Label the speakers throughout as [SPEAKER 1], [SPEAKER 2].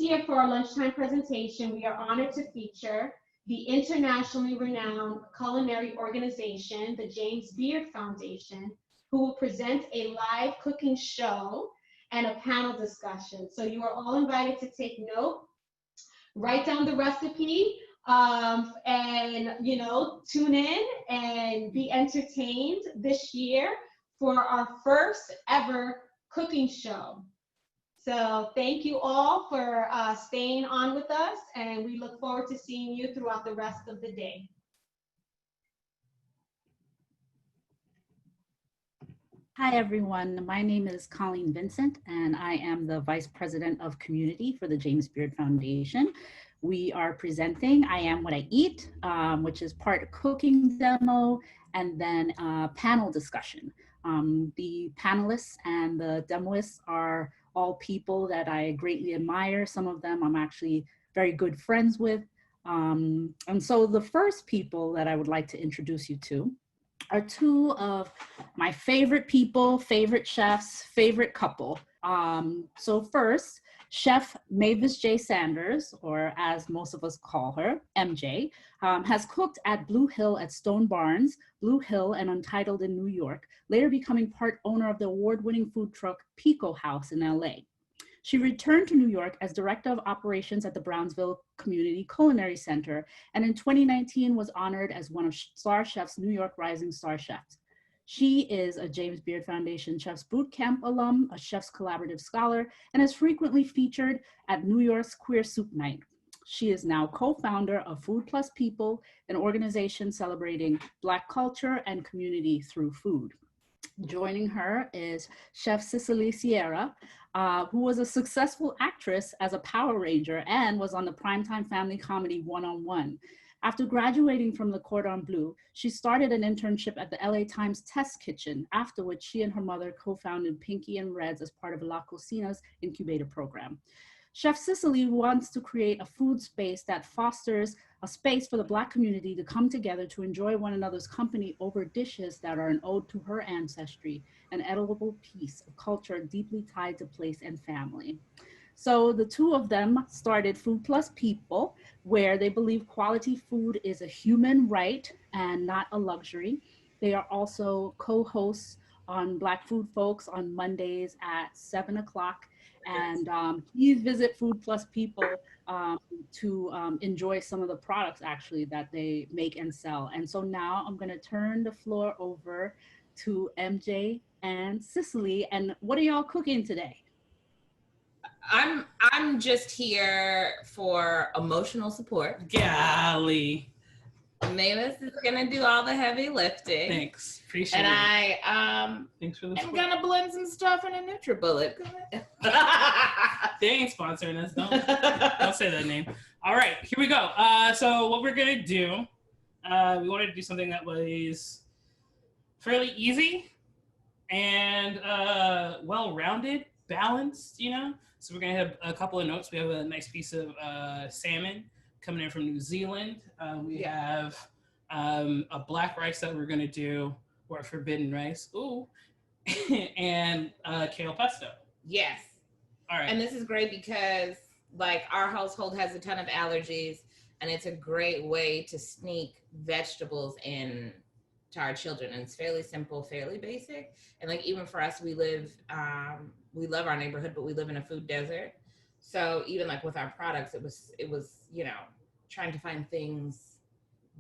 [SPEAKER 1] year for our lunchtime presentation, we are honored to feature the internationally renowned culinary organization, the James Beard Foundation, who will present a live cooking show and a panel discussion. So you are all invited to take note, write down the recipe, and tune in and be entertained this year for our first ever cooking show. So thank you all for staying on with us, and we look forward to seeing you throughout the rest of the day.
[SPEAKER 2] Hi, everyone. My name is Colleen Vincent, and I am the Vice President of Community for the James Beard Foundation. We are presenting I Am What I Eat, which is part cooking demo and then panel discussion. The panelists and the demoists are all people that I greatly admire. Some of them I'm actually very good friends with. And so the first people that I would like to introduce you to are two of my favorite people, favorite chefs, favorite couple. So first, Chef Mavis-Jay Sanders, or as most of us call her, MJ, has cooked at Blue Hill at Stone Barns, Blue Hill, and Untitled in New York, later becoming part owner of the award-winning food truck Pico House in LA. She returned to New York as Director of Operations at the Brownsville Community Culinary Center, and in 2019 was honored as one of Star Chef's New York Rising Star Chefs. She is a James Beard Foundation Chef's Boot Camp alum, a Chef's Collaborative Scholar, and is frequently featured at New York's Queer Soup Night. She is now co-founder of Food Plus People, an organization celebrating Black culture and community through food. Joining her is Chef Sicily Sierra, who was a successful actress as a Power Ranger and was on the primetime family comedy One-on-One. After graduating from the Cordon Bleu, she started an internship at the LA Times Test Kitchen, after which she and her mother co-founded Pinky and Reds as part of La Cocina's incubator program. Chef Sicily wants to create a food space that fosters a space for the Black community to come together to enjoy one another's company over dishes that are an ode to her ancestry, an edible piece of culture deeply tied to place and family. So the two of them started Food Plus People, where they believe quality food is a human right and not a luxury. They are also co-hosts on Black Food Folks on Mondays at 7 o'clock. And please visit Food Plus People to enjoy some of the products actually that they make and sell. And so now I'm gonna turn the floor over to MJ and Sicily. And what are y'all cooking today?
[SPEAKER 3] I'm just here for emotional support.
[SPEAKER 4] Golly.
[SPEAKER 3] Mavis is gonna do all the heavy lifting.
[SPEAKER 4] Thanks, appreciate
[SPEAKER 3] it.
[SPEAKER 4] And
[SPEAKER 3] Thanks for the I'm gonna blend some stuff in a NutriBullet.
[SPEAKER 4] They ain't sponsoring us, don't say that name. All right, here we go. So what we're gonna do, we wanted to do something that was fairly easy and well-rounded, balanced, you know? So we're gonna have a couple of notes. We have a nice piece of salmon coming in from New Zealand. We have a black rice that we're gonna do, or forbidden rice, ooh, and kale pesto.
[SPEAKER 3] Yes.
[SPEAKER 4] All right.
[SPEAKER 3] And this is great because like our household has a ton of allergies, and it's a great way to sneak vegetables in to our children. And it's fairly simple, fairly basic. And like even for us, we live, we love our neighborhood, but we live in a food desert. So even like with our products, it was, you know, trying to find things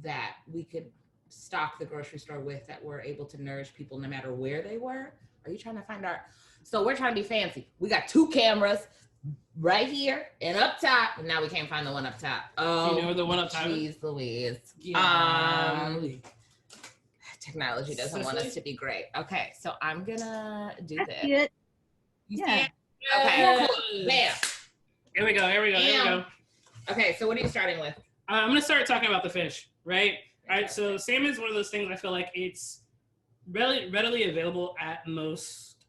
[SPEAKER 3] that we could stock the grocery store with that were able to nourish people no matter where they were. Are you trying to find our, so we're trying to be fancy. We got 2 cameras right here and up top, and now we can't find the one up top. Oh,
[SPEAKER 4] you know the one up top?
[SPEAKER 3] Jeez Louise. Technology doesn't want us to be great. Okay, so I'm gonna do this.
[SPEAKER 2] You
[SPEAKER 3] yeah. Okay, cool. Bam.
[SPEAKER 4] Here we go.
[SPEAKER 3] Okay, so what are you starting with?
[SPEAKER 4] I'm gonna start talking about the fish, right? All right, so salmon is one of those things I feel like it's readily available at most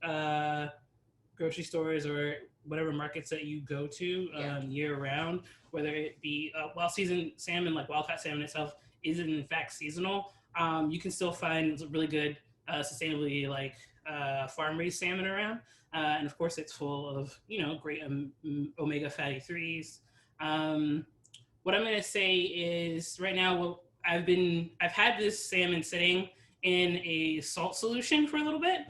[SPEAKER 4] grocery stores or whatever markets that you go to year round, whether it be well-seasoned salmon, like wild-caught salmon itself isn't in fact seasonal. You can still find really good, sustainably like farm-raised salmon around. And of course, it's full of, great omega fatty 3s. What I'm going to say is right now, I've had this salmon sitting in a salt solution for a little bit.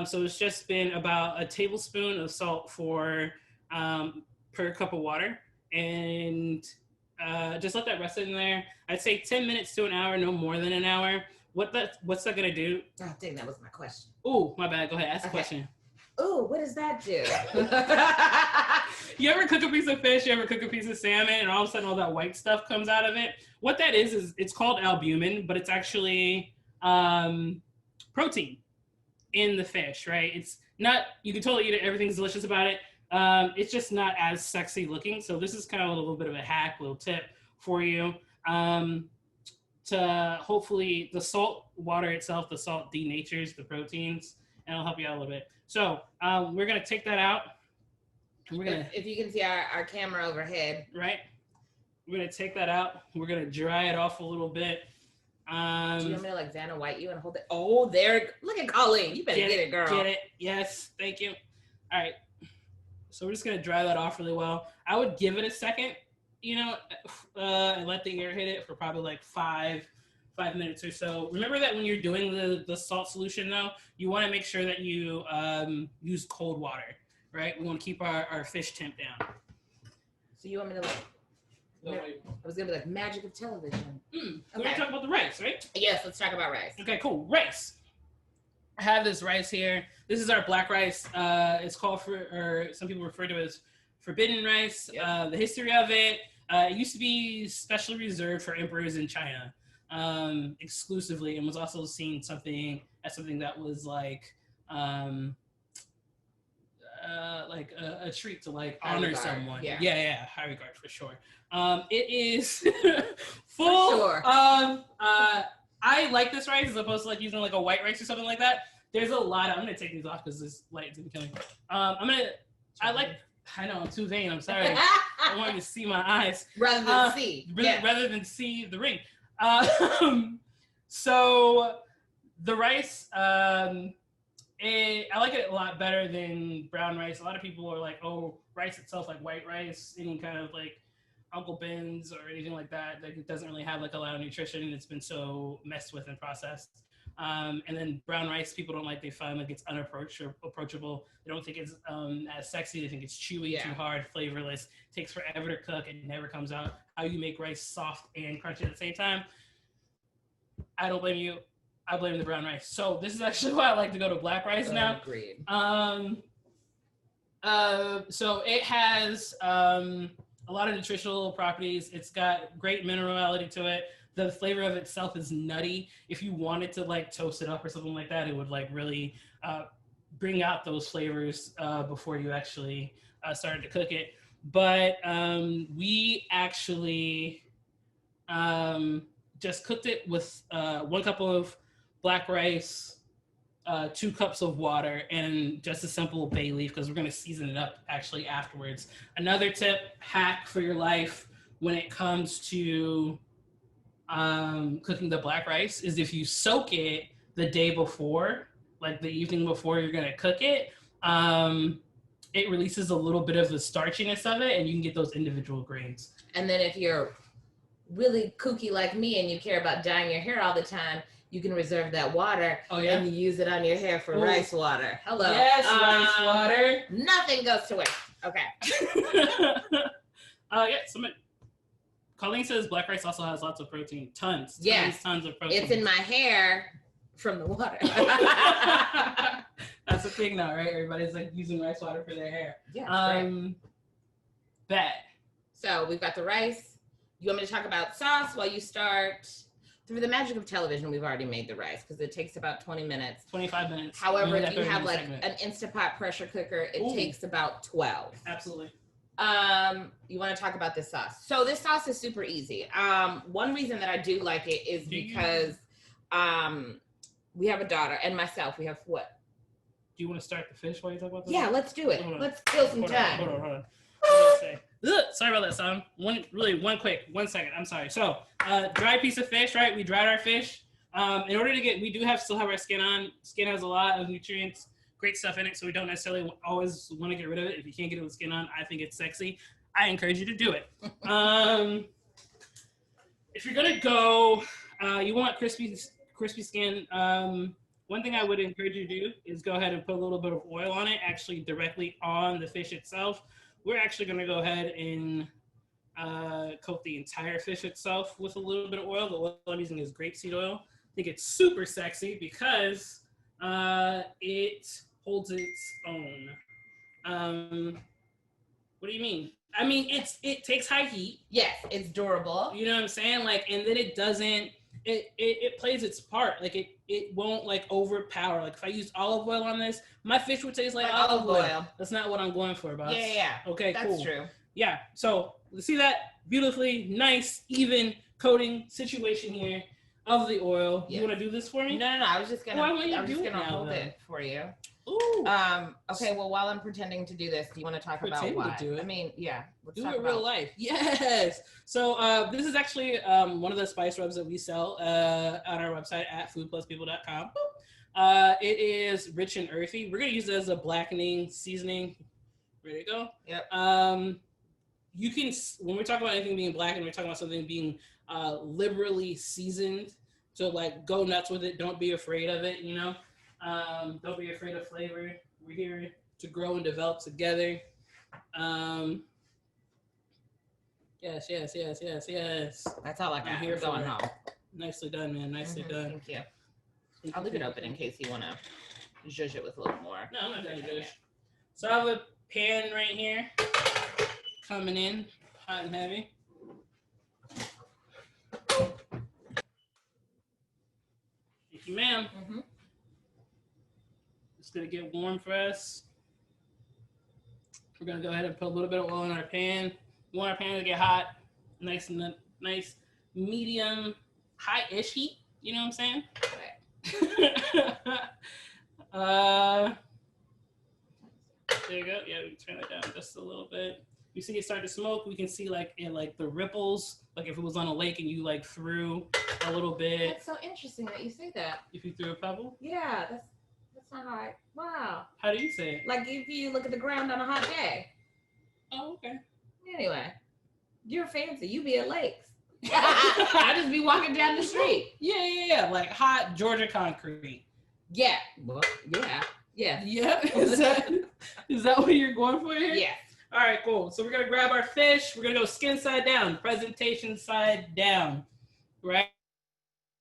[SPEAKER 4] So it's just been about a tablespoon of salt per cup of water, and just let that rest in there. I'd say 10 minutes to an hour, no more than an hour. What's that gonna do?
[SPEAKER 3] I think that was my question.
[SPEAKER 4] Oh, my bad. Go ahead. Ask the question.
[SPEAKER 3] Oh, what does that do?
[SPEAKER 4] You ever cook a piece of fish? You ever cook a piece of salmon, and all of a sudden all that white stuff comes out of it? What that is it's called albumin, but it's actually protein in the fish, right? It's not, you can totally eat it. Everything's delicious about it. It's just not as sexy looking. So this is kind of a little bit of a hack, little tip for you. To hopefully the salt water itself, the salt denatures the proteins, and it'll help you out a little bit. So we're gonna take that out. And we're gonna,
[SPEAKER 3] if you can see our camera overhead,
[SPEAKER 4] right? We're gonna take that out. We're gonna dry it off a little bit.
[SPEAKER 3] Do you want me to like Vanna White you and hold it? Oh, there! Look at Colleen. You better get it, girl.
[SPEAKER 4] Get it? Yes, thank you. All right. So we're just gonna dry that off really well. I would give it a second, and let the air hit it for probably like five minutes or so. Remember that when you're doing the salt solution though, you want to make sure that you use cold water, right? We want to keep our fish temp down.
[SPEAKER 3] So you want me to like? I was gonna be like magic of television.
[SPEAKER 4] We're gonna talk about the rice, right?
[SPEAKER 3] Yes, let's talk about rice.
[SPEAKER 4] Okay, cool. Rice. I have this rice here. This is our black rice. It's called or some people refer to it as forbidden rice. Yep. The history of it. It used to be specially reserved for emperors in China, exclusively, and was also seen something that was like a treat to like
[SPEAKER 3] high
[SPEAKER 4] honor
[SPEAKER 3] regard.
[SPEAKER 4] Someone.
[SPEAKER 3] Yeah,
[SPEAKER 4] high regard for sure. It is full.
[SPEAKER 3] For sure.
[SPEAKER 4] I like this rice as opposed to like using like a white rice or something like that. There's a lot. I'm gonna take these off because this light is gonna kill me. I know I'm too vain. I'm sorry. I want you to see my eyes
[SPEAKER 3] rather than see.
[SPEAKER 4] Rather than see the ring. So the rice, I like it a lot better than brown rice. A lot of people are like, oh, rice itself, like white rice, any kind of like Uncle Ben's or anything like that, like it doesn't really have like a lot of nutrition. It's been so messed with and processed. And then brown rice, people don't like. They find like it's unapproachable. They don't think it's as sexy. They think it's chewy, too hard, flavorless. Takes forever to cook. It never comes out. How you make rice soft and crunchy at the same time? I don't blame you. I blame the brown rice. So this is actually why I like to go to black rice now.
[SPEAKER 3] Agreed.
[SPEAKER 4] So it has a lot of nutritional properties. It's got great minerality to it. The flavor of itself is nutty. If you wanted to like toast it up or something like that, it would like really bring out those flavors before you actually started to cook it. But we actually just cooked it with 1 cup of black rice, 2 cups of water, and just a simple bay leaf because we're going to season it up actually afterwards. Another tip, hack for your life when it comes to cooking the black rice is if you soak it the day before, like the evening before you're going to cook it, it releases a little bit of the starchiness of it and you can get those individual grains.
[SPEAKER 3] And then if you're really kooky like me and you care about dyeing your hair all the time, you can reserve that water and use it on your hair for rice water. Hello.
[SPEAKER 4] Yes, rice water.
[SPEAKER 3] Nothing goes to waste. Okay.
[SPEAKER 4] Colleen says black rice also has lots of protein. Tons of protein.
[SPEAKER 3] It's in my hair from the water.
[SPEAKER 4] That's the thing now, right? Everybody's like using rice water for their hair.
[SPEAKER 3] Yeah.
[SPEAKER 4] Bet.
[SPEAKER 3] So we've got the rice. You want me to talk about sauce while you start? Through the magic of television, we've already made the rice because it takes about 20 minutes.
[SPEAKER 4] 25 minutes.
[SPEAKER 3] However, if you have like an Instapot pressure cooker, it takes about 12.
[SPEAKER 4] Absolutely.
[SPEAKER 3] You want to talk about this sauce? So this sauce is super easy. One reason that I do like it is because we have a daughter and myself. We have what?
[SPEAKER 4] Do you want to start the fish while you talk about this?
[SPEAKER 3] Yeah, let's do it. Let's kill some time.
[SPEAKER 4] Hold on. Sorry about that, son. One second. I'm sorry. So, dry piece of fish, right? We dried our fish. In order to get, we do still have our skin on. Skin has a lot of nutrients, great stuff in it, so we don't necessarily always want to get rid of it. If you can't get it with skin on, I think it's sexy. I encourage you to do it. If you're gonna go, you want crispy skin. One thing I would encourage you to do is go ahead and put a little bit of oil on it, actually directly on the fish itself. We're actually gonna go ahead and coat the entire fish itself with a little bit of oil. The oil I'm using is grapeseed oil. I think it's super sexy because it holds its own. What do you mean? I mean, it takes high heat.
[SPEAKER 3] Yes, it's durable.
[SPEAKER 4] You know what I'm saying? Like, and then it doesn't. It plays its part. Like it won't like overpower. Like if I used olive oil on this, my fish would taste like olive oil. That's not what I'm going for, boss.
[SPEAKER 3] Yeah.
[SPEAKER 4] Okay,
[SPEAKER 3] that's
[SPEAKER 4] cool.
[SPEAKER 3] That's true.
[SPEAKER 4] Yeah. So you see that beautifully nice, even coating situation here of the oil. Yes. You want to do this for me?
[SPEAKER 3] No. I was just gonna. Hold it for you.
[SPEAKER 4] Ooh.
[SPEAKER 3] Okay. Well, while I'm pretending to do this, do you want to talk about why?
[SPEAKER 4] To do it.
[SPEAKER 3] I mean, yeah.
[SPEAKER 4] Do it real life. Yes. So this is actually one of the spice rubs that we sell on our website at foodpluspeople.com. It is rich and earthy. We're gonna use it as a blackening seasoning. Ready to go?
[SPEAKER 3] Yep.
[SPEAKER 4] You can, when we talk about anything being blackened, we're talking about something being liberally seasoned. So like go nuts with it. Don't be afraid of it. You know. Don't be afraid of flavor. We're here to grow and develop together. Yes.
[SPEAKER 3] That's all I got.
[SPEAKER 4] I'm here
[SPEAKER 3] going home.
[SPEAKER 4] Nicely done, man. Nicely done.
[SPEAKER 3] Thank you. I'll leave it open in case you want to zhuzh it with a little more.
[SPEAKER 4] No, I'm not going to zhuzh. So I have a pan right here coming in, hot and heavy. Thank you, ma'am. It's going to get warm for us. We're going to go ahead and put a little bit of oil in our pan. We want our pan to get hot, nice medium, high-ish heat. You know what I'm saying? There you go. Yeah, we can turn that down just a little bit. You see it start to smoke. We can see like the ripples, like if it was on a lake and you like threw a little bit.
[SPEAKER 3] That's so interesting that you say that.
[SPEAKER 4] If you threw a pebble?
[SPEAKER 3] Yeah, that's not how wow.
[SPEAKER 4] How do you say it?
[SPEAKER 3] Like if you look at the ground on a hot day.
[SPEAKER 4] Oh, okay.
[SPEAKER 3] Anyway, you're fancy. You be at lakes. I just be walking down the street.
[SPEAKER 4] Yeah. Like hot Georgia concrete.
[SPEAKER 3] Yeah. Well, yeah.
[SPEAKER 4] Yeah. Is that what you're going for here?
[SPEAKER 3] Yeah.
[SPEAKER 4] All right, cool. So we're gonna grab our fish. We're gonna go skin side down, presentation side down, right?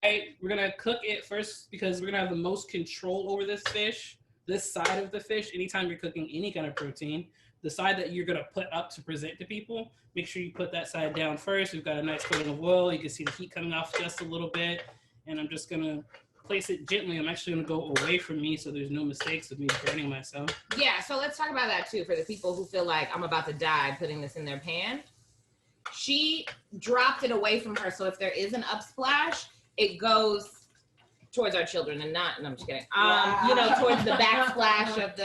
[SPEAKER 4] We're gonna cook it first because we're gonna have the most control over this fish, this side of the fish. Anytime you're cooking any kind of protein, the side that you're gonna put up to present to people, make sure you put that side down first. We've got a nice coating of oil. You can see the heat coming off just a little bit, and I'm just gonna place it gently. I'm actually gonna go away from me so there's no mistakes of me burning myself.
[SPEAKER 3] Yeah, so let's talk about that too for the people who feel like I'm about to die putting this in their pan. She dropped it away from her, so if there is an upsplash, it goes towards our children and not, no, I'm just kidding. Towards the backsplash of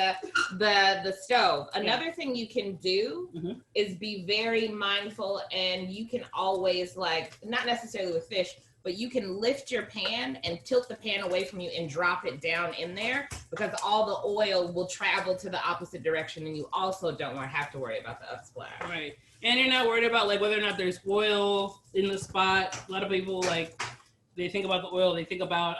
[SPEAKER 3] the stove. Another thing you can do is be very mindful, and you can always not necessarily with fish, but you can lift your pan and tilt the pan away from you and drop it down in there because all the oil will travel to the opposite direction, and you also don't have to worry about the upsplash.
[SPEAKER 4] Right. And you're not worried about whether or not there's oil in the spot. A lot of people they think about the oil, they think about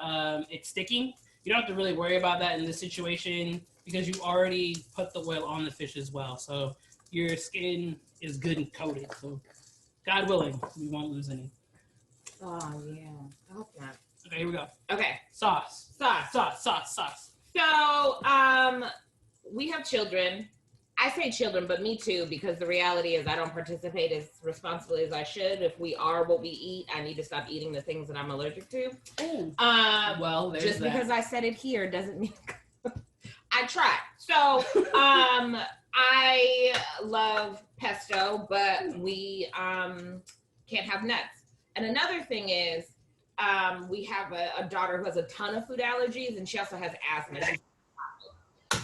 [SPEAKER 4] it sticking. You don't have to really worry about that in this situation because you already put the oil on the fish as well. So your skin is good and coated. So God willing, we won't lose any.
[SPEAKER 3] Oh, yeah. I hope not.
[SPEAKER 4] Okay, here we go.
[SPEAKER 3] Okay.
[SPEAKER 4] Sauce.
[SPEAKER 3] So, we have children. I say children, but me too, because the reality is I don't participate as responsibly as I should. If we are what we eat, I need to stop eating the things that I'm allergic to.
[SPEAKER 4] Well, there's
[SPEAKER 3] just because I said it here doesn't mean I try. So, I love pesto, but we can't have nuts. And another thing is, we have a daughter who has a ton of food allergies, and she also has asthma.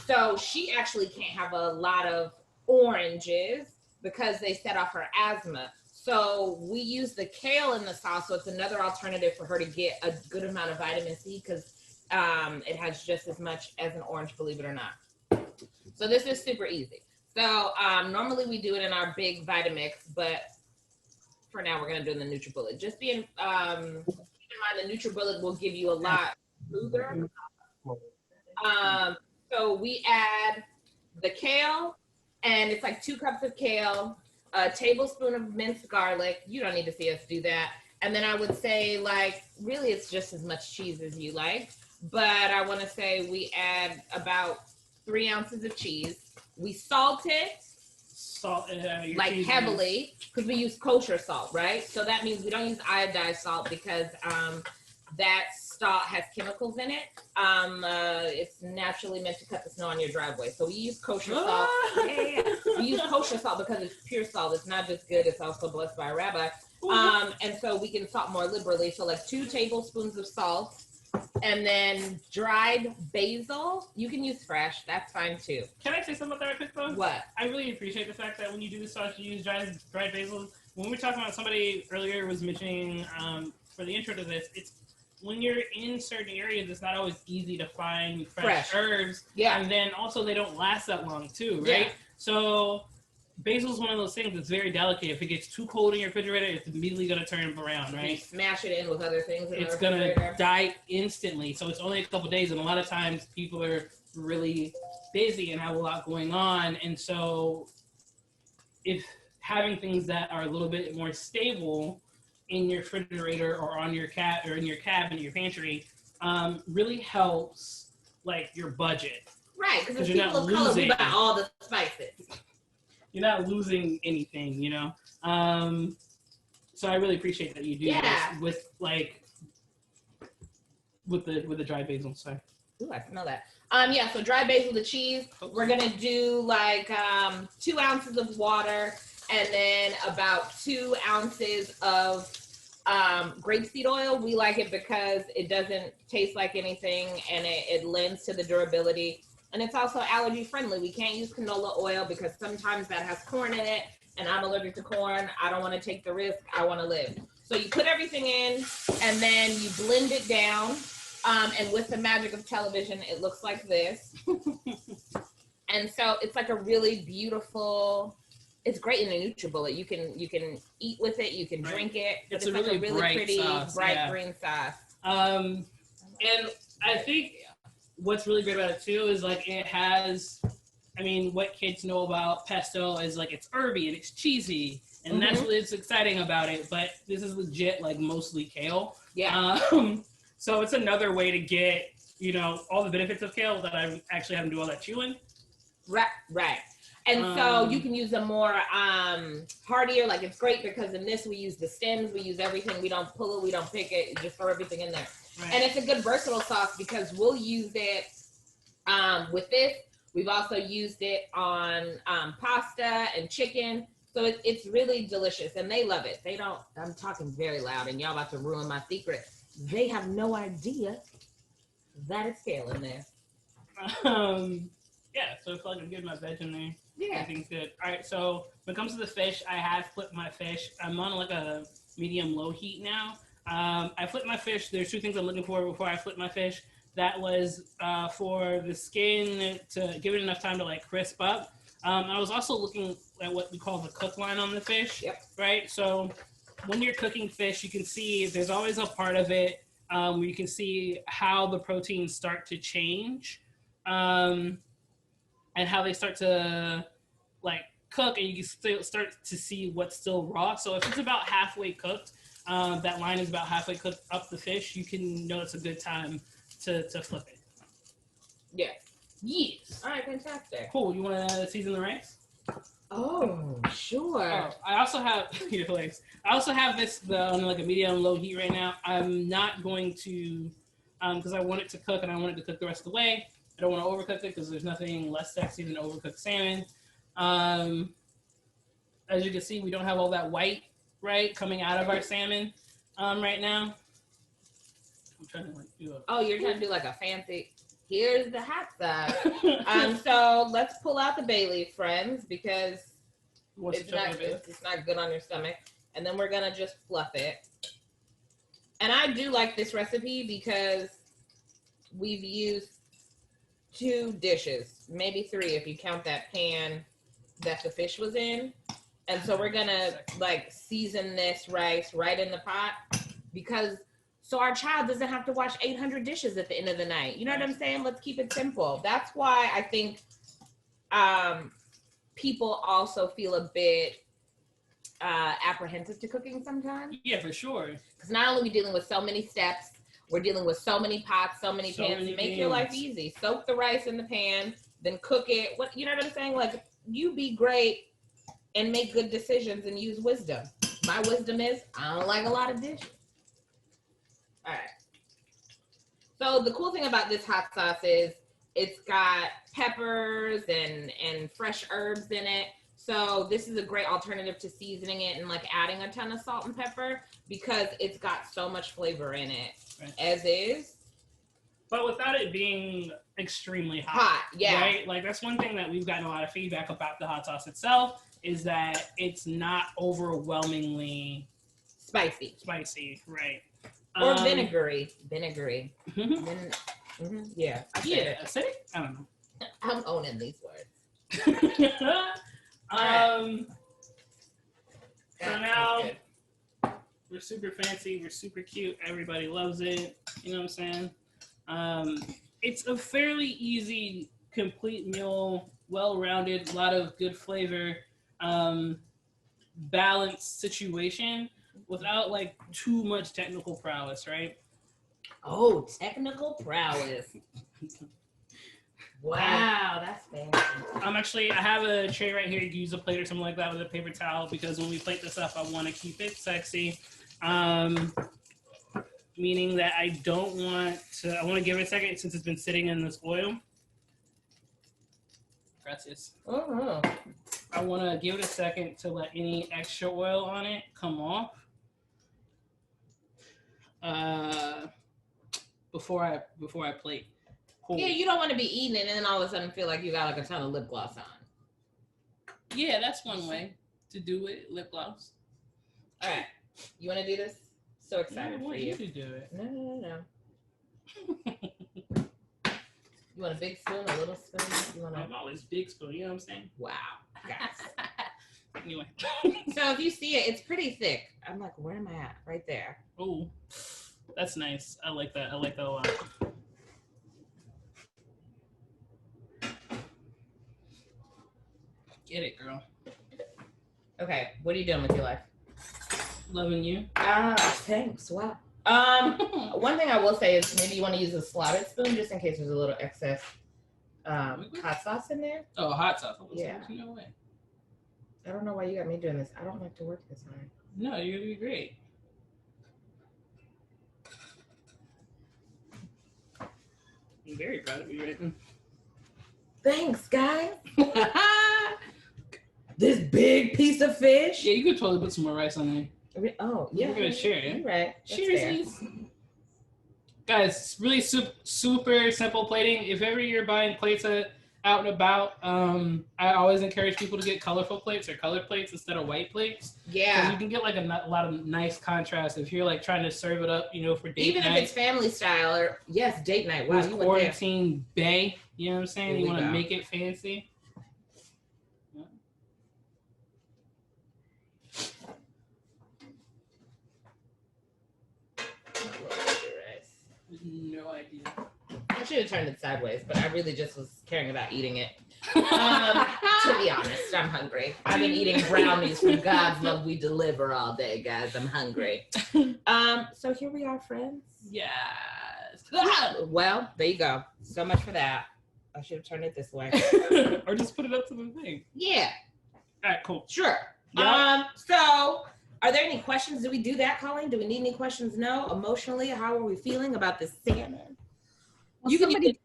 [SPEAKER 3] So she actually can't have a lot of oranges because they set off her asthma. So we use the kale in the sauce, so it's another alternative for her to get a good amount of vitamin C because it has just as much as an orange, believe it or not. So this is super easy. So normally we do it in our big Vitamix, but for now we're gonna do it in the NutriBullet. Just keep in mind the NutriBullet will give you a lot smoother. So we add the kale, and it's like 2 cups of kale, a tablespoon of minced garlic. You don't need to see us do that. And then I would say, like, really it's just as much cheese as you like. But I want to say we add about 3 ounces of cheese. We salt it. Like heavily, because we use kosher salt, right? So that means we don't use iodized salt because that salt has chemicals in it. It's naturally meant to cut the snow on your driveway. So we use kosher salt. We use kosher salt because it's pure salt. It's not just good, it's also blessed by a rabbi. And so we can salt more liberally. So like 2 tablespoons of salt. And then dried basil. You can use fresh. That's fine too.
[SPEAKER 4] Can I say something about that right quick though?
[SPEAKER 3] What?
[SPEAKER 4] I really appreciate the fact that when you do the sauce, you use dried basil. When we were talking about, somebody earlier was mentioning for the intro to this, it's when you're in certain areas, it's not always easy to find fresh herbs.
[SPEAKER 3] Yeah.
[SPEAKER 4] And then also they don't last that long too, right?
[SPEAKER 3] Yeah.
[SPEAKER 4] So basil is one of those things that's very delicate. If it gets too cold in your refrigerator, it's immediately going to turn around, right?
[SPEAKER 3] You smash it in with other things.
[SPEAKER 4] It's going to die instantly. So it's only a couple days. And a lot of times people are really busy and have a lot going on. And so if having things that are a little bit more stable in your refrigerator or on your or in your cabin, your pantry, really helps like your budget.
[SPEAKER 3] Right, because people of color, we buy all the spices.
[SPEAKER 4] You're not losing anything, you know? So I really appreciate that you do this with like, with the dry basil, sorry.
[SPEAKER 3] Ooh, I smell that. Yeah, so dry basil, the cheese, we're gonna do like 2 ounces of water and then about 2 ounces of grapeseed oil. We like it because it doesn't taste like anything and it lends to the durability. And it's also allergy friendly. We can't use canola oil because sometimes that has corn in it and I'm allergic to corn. I don't want to take the risk. I want to live. So you put everything in and then you blend it down. And with the magic of television, it looks like this. And so it's like a really beautiful, it's great in a NutriBullet. You can eat with it, you can drink it.
[SPEAKER 4] It's
[SPEAKER 3] like
[SPEAKER 4] a really
[SPEAKER 3] pretty,
[SPEAKER 4] sauce,
[SPEAKER 3] bright green sauce.
[SPEAKER 4] And I think what's really great about it too is like it has, I mean, what kids know about pesto is like it's herby and it's cheesy, and that's what's exciting about it. But this is legit like mostly kale.
[SPEAKER 3] Yeah.
[SPEAKER 4] So it's another way to get, you know, all the benefits of kale that I actually haven't to do all that chewing.
[SPEAKER 3] Right. And so you can use a more hardier, like it's great because in this we use the stems, we use everything. We don't pull it, we don't pick it, just throw everything in there. Right. And it's a good versatile sauce because we'll use it with this. We've also used it on pasta and chicken. So it's really delicious and they love it. They don't, I'm talking very loud and y'all about to ruin my secret. They have no idea that it's kale in there.
[SPEAKER 4] Yeah, so I feel like I'm getting my veg in there.
[SPEAKER 3] Yeah.
[SPEAKER 4] Everything's good. All right, so when it comes to the fish, I have flipped my fish. I'm on like a medium-low heat now. I flipped my fish. There's 2 things I'm looking for before I flip my fish. That was for the skin to give it enough time to like crisp up. I was also looking at what we call the cook line on the fish.
[SPEAKER 3] Yep.
[SPEAKER 4] Right? So when you're cooking fish, you can see there's always a part of it where you can see how the proteins start to change. And how they start to like cook, and you can still start to see what's still raw. So if it's about halfway cooked, that line is about halfway cooked up the fish, you can know it's a good time to flip it.
[SPEAKER 3] Yeah.
[SPEAKER 4] Yes.
[SPEAKER 3] All right, fantastic.
[SPEAKER 4] Cool. You want to season the rice?
[SPEAKER 3] Oh, sure.
[SPEAKER 4] Oh, I also have I also have this on like a medium low heat right now. I'm not going to because I want it to cook and I want it to cook the rest of the way. I don't want to overcook it because there's nothing less sexy than overcooked salmon. As you can see, we don't have all that white, right, coming out of our salmon right now. I'm trying to like do a...
[SPEAKER 3] Oh, you're trying to do like a fancy, here's the hot side. So let's pull out the bay leaf, friends, because it's not good on your stomach. and then we're gonna just fluff it. And I do like this recipe because we've used 2 dishes, maybe 3 if you count that pan that the fish was in. And so we're gonna like season this rice right in the pot because so our child doesn't have to wash 800 dishes at the end of the night. You know what I'm saying? Let's keep it simple. That's why I think people also feel a bit apprehensive to cooking sometimes.
[SPEAKER 4] Yeah, for sure.
[SPEAKER 3] Because not only are we dealing with so many steps, we're dealing with so many pots, so many pans. Make your life easy. Soak the rice in the pan, then cook it. What, you know what I'm saying? Like, you be great and make good decisions and use wisdom. My wisdom is I don't like a lot of dishes. All right. So the cool thing about this hot sauce is it's got peppers and fresh herbs in it. So this is a great alternative to seasoning it and like adding a ton of salt and pepper because it's got so much flavor in it as is.
[SPEAKER 4] But without it being extremely
[SPEAKER 3] hot, yeah.
[SPEAKER 4] Right? Like that's one thing that we've gotten a lot of feedback about the hot sauce itself is that it's not overwhelmingly
[SPEAKER 3] spicy,
[SPEAKER 4] right?
[SPEAKER 3] Or vinegary.
[SPEAKER 4] Mm-hmm.
[SPEAKER 3] Yeah.
[SPEAKER 4] Acidic? I don't know.
[SPEAKER 3] I'm owning these words.
[SPEAKER 4] So now we're super fancy, we're super cute, everybody loves it. You know what I'm saying? It's a fairly easy, complete meal, well-rounded, a lot of good flavor, balanced situation without like too much technical prowess, right?
[SPEAKER 3] Oh, technical prowess. Wow, that's fancy.
[SPEAKER 4] I have a tray right here. You can use a plate or something like that with a paper towel because when we plate this up, I want to keep it sexy. Meaning that I want to give it a second since it's been sitting in this oil. Gracias.
[SPEAKER 3] Uh-huh.
[SPEAKER 4] I want to give it a second to let any extra oil on it come off. Before I plate. Cool.
[SPEAKER 3] Yeah, you don't want to be eating it and then all of a sudden feel like you got like a ton of lip gloss on.
[SPEAKER 4] Yeah, that's one way to do it, lip gloss.
[SPEAKER 3] All right. You want to do this? So excited for you.
[SPEAKER 4] To do it.
[SPEAKER 3] No. You want a big spoon, a little spoon?
[SPEAKER 4] I'm always big spoon, you know what I'm saying?
[SPEAKER 3] Wow. Guys.
[SPEAKER 4] Anyway.
[SPEAKER 3] So if you see it, it's pretty thick. I'm like, where am I at? Right there.
[SPEAKER 4] Oh, that's nice. I like that a lot. Get it, girl.
[SPEAKER 3] Okay, what are you doing with your life?
[SPEAKER 4] Loving you.
[SPEAKER 3] Thanks. Wow. One thing I will say is maybe you want to use a slotted spoon just in case there's a little excess hot sauce in there.
[SPEAKER 4] Oh, hot sauce.
[SPEAKER 3] Yeah.
[SPEAKER 4] No way.
[SPEAKER 3] I don't know why you got me doing this. I don't like to work this hard.
[SPEAKER 4] No, you're gonna be great. I'm very proud of you right now.
[SPEAKER 3] Thanks, guys. This big piece of fish.
[SPEAKER 4] Yeah, you could totally put some more rice on there.
[SPEAKER 3] Oh, yeah.
[SPEAKER 4] We're gonna share it.
[SPEAKER 3] You're right.
[SPEAKER 4] Cheers. Guys, really super simple plating. If ever you're buying plates out and about, I always encourage people to get colorful plates or colored plates instead of white plates.
[SPEAKER 3] Yeah.
[SPEAKER 4] Because you can get like a lot of nice contrast if you're like trying to serve it up, for date
[SPEAKER 3] Even
[SPEAKER 4] night.
[SPEAKER 3] Even if it's family style or, yes, date night. Wow,
[SPEAKER 4] it's quarantine bay, you know what I'm saying? You want to make it fancy. No idea.
[SPEAKER 3] I should have turned it sideways, but I really just was caring about eating it. To be honest, I'm hungry. I've been eating brownies from God's love we deliver all day, guys. I'm hungry. So here we are, friends.
[SPEAKER 4] Yes.
[SPEAKER 3] Well, there you go. So much for that. I should have turned it this way.
[SPEAKER 4] Or just put it up to the thing.
[SPEAKER 3] Yeah.
[SPEAKER 4] All right, cool.
[SPEAKER 3] Sure. Yep. So are there any questions? Do we do that, Colleen? Do we need any questions? No. Emotionally, how are we feeling about this salmon?
[SPEAKER 2] Well, somebody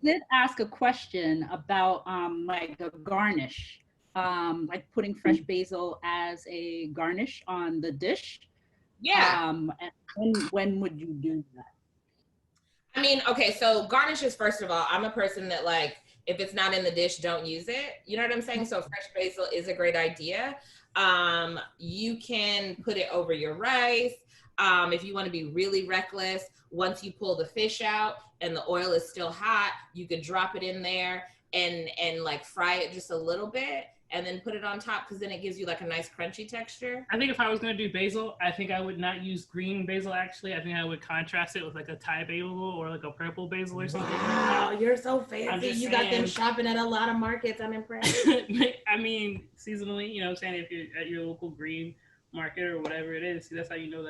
[SPEAKER 2] did ask a question about like a garnish, like putting fresh basil as a garnish on the dish.
[SPEAKER 3] Yeah.
[SPEAKER 2] And when would you do that?
[SPEAKER 3] I mean, okay, so garnishes, first of all, I'm a person that like, if it's not in the dish, don't use it. You know what I'm saying? So fresh basil is a great idea. You can put it over your rice. If you want to be really reckless, once you pull the fish out and the oil is still hot, you could drop it in there and like fry it just a little bit and then put it on top, because then it gives you like a nice crunchy texture.
[SPEAKER 4] I think if I was going to do basil, I think I would not use green basil, actually. I think I would contrast it with like a Thai basil or like a purple basil or something.
[SPEAKER 3] Wow, you're so fancy. You got them shopping at a lot of markets. I'm impressed.
[SPEAKER 4] I mean, seasonally, you know what I'm saying? If you're at your local green market or whatever it is, see, that's how you know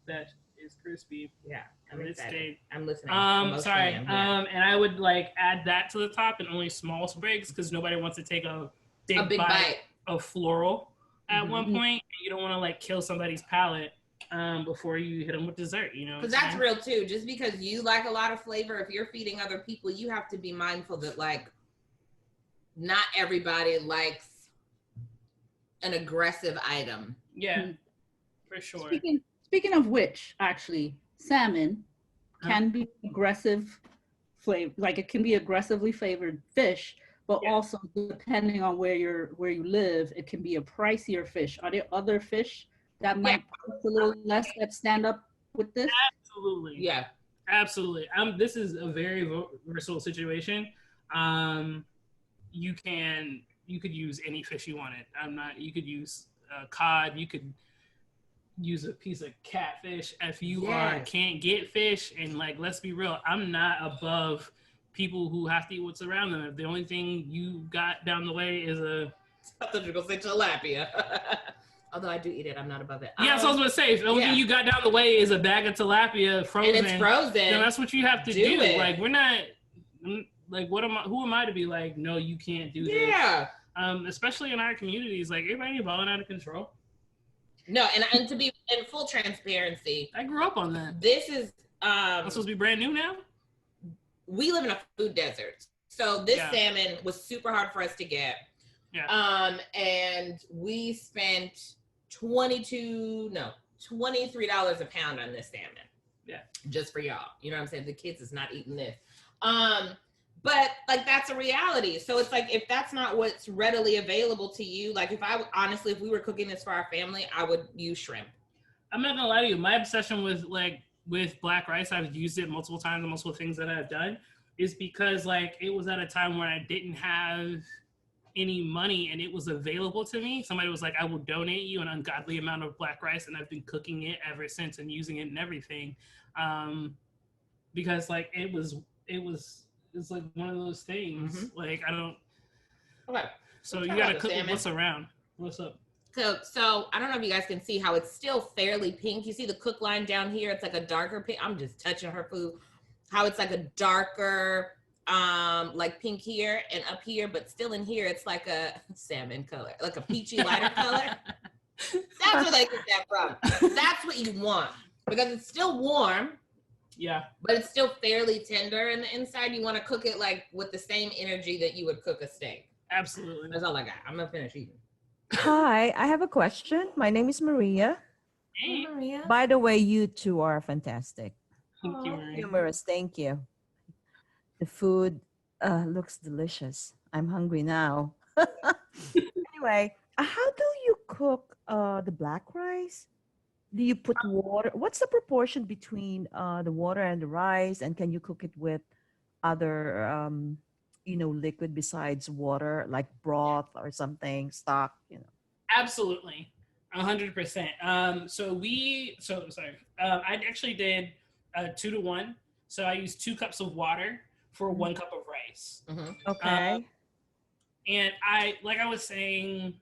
[SPEAKER 4] that is crispy.
[SPEAKER 3] Yeah, I'm excited.
[SPEAKER 4] Stage.
[SPEAKER 3] I'm listening.
[SPEAKER 4] Sorry. And I would like add that to the top and only small sprigs, because nobody wants to take a big bite of floral at one point. You don't want to like kill somebody's palate before you hit them with dessert, you know?
[SPEAKER 3] Because that's real too. Just because you like a lot of flavor, if you're feeding other people, you have to be mindful that like not everybody likes an aggressive item.
[SPEAKER 4] Yeah, for sure.
[SPEAKER 2] Speaking of which, actually, salmon can be aggressive flavor, like it can be aggressively flavored fish, but also depending on where you live, it can be a pricier fish. Are there other fish that might cost a little less that stand up with this?
[SPEAKER 4] Absolutely.
[SPEAKER 3] Yeah.
[SPEAKER 4] Absolutely. This is a very versatile situation. You could use any fish you wanted. You could use cod, you could use a piece of catfish if you can't get fish. And like, let's be real, I'm not above people who have to eat what's around them. If the only thing you got down the way is I
[SPEAKER 3] thought you were gonna say tilapia. Although I do eat it, I'm not above it.
[SPEAKER 4] Yeah, so I was gonna say, if the only thing you got down the way is a bag of tilapia frozen,
[SPEAKER 3] and it's frozen,
[SPEAKER 4] then that's what you have to do.
[SPEAKER 3] It.
[SPEAKER 4] Like, we're not like, who am I to be like, no, you can't do this?
[SPEAKER 3] Yeah.
[SPEAKER 4] Especially in our communities, like everybody balling out of control.
[SPEAKER 3] No, and to be in full transparency,
[SPEAKER 4] I grew up on that.
[SPEAKER 3] This is
[SPEAKER 4] I'm supposed to be brand new now.
[SPEAKER 3] We live in a food desert, so this salmon was super hard for us to get.
[SPEAKER 4] Yeah.
[SPEAKER 3] And we spent $23 a pound on this salmon.
[SPEAKER 4] Yeah.
[SPEAKER 3] Just for y'all. You know what I'm saying? The kids is not eating this. But like, that's a reality. So it's like, if that's not what's readily available to you, like if we were cooking this for our family, I would use shrimp.
[SPEAKER 4] I'm not gonna lie to you. My obsession with black rice, I've used it multiple times in multiple things that I've done, is because like it was at a time when I didn't have any money and it was available to me. Somebody was like, I will donate you an ungodly amount of black rice, and I've been cooking it ever since and using it and everything. Because like it's like one of those things. Like, I don't.
[SPEAKER 3] Okay.
[SPEAKER 4] So you gotta cook with what's around. What's up?
[SPEAKER 3] So I don't know if you guys can see how it's still fairly pink. You see the cook line down here? It's like a darker pink. I'm just touching her food. How it's like a darker, like pink here and up here, but still in here, it's like a salmon color, like a peachy lighter color. That's where they get that from. That's what you want, because it's still warm.
[SPEAKER 4] Yeah.
[SPEAKER 3] But it's still fairly tender in the inside. You want to cook it like with the same energy that you would cook a steak.
[SPEAKER 4] Absolutely.
[SPEAKER 3] That's all I got. I'm gonna finish eating.
[SPEAKER 5] Hi, I have a question. My name is Maria.
[SPEAKER 3] Hey, Maria.
[SPEAKER 5] By the way, you two are fantastic.
[SPEAKER 4] Thank you, Maria.
[SPEAKER 5] Humorous, thank you. The food looks delicious. I'm hungry now. Anyway, how do you cook the black rice? Do you put water? What's the proportion between the water and the rice? And can you cook it with other, liquid besides water, like broth or something, stock,
[SPEAKER 4] Absolutely. 100%. I actually did 2-to-1. So I used 2 cups of water for 1 cup of rice.
[SPEAKER 5] Okay.
[SPEAKER 4] And like I was saying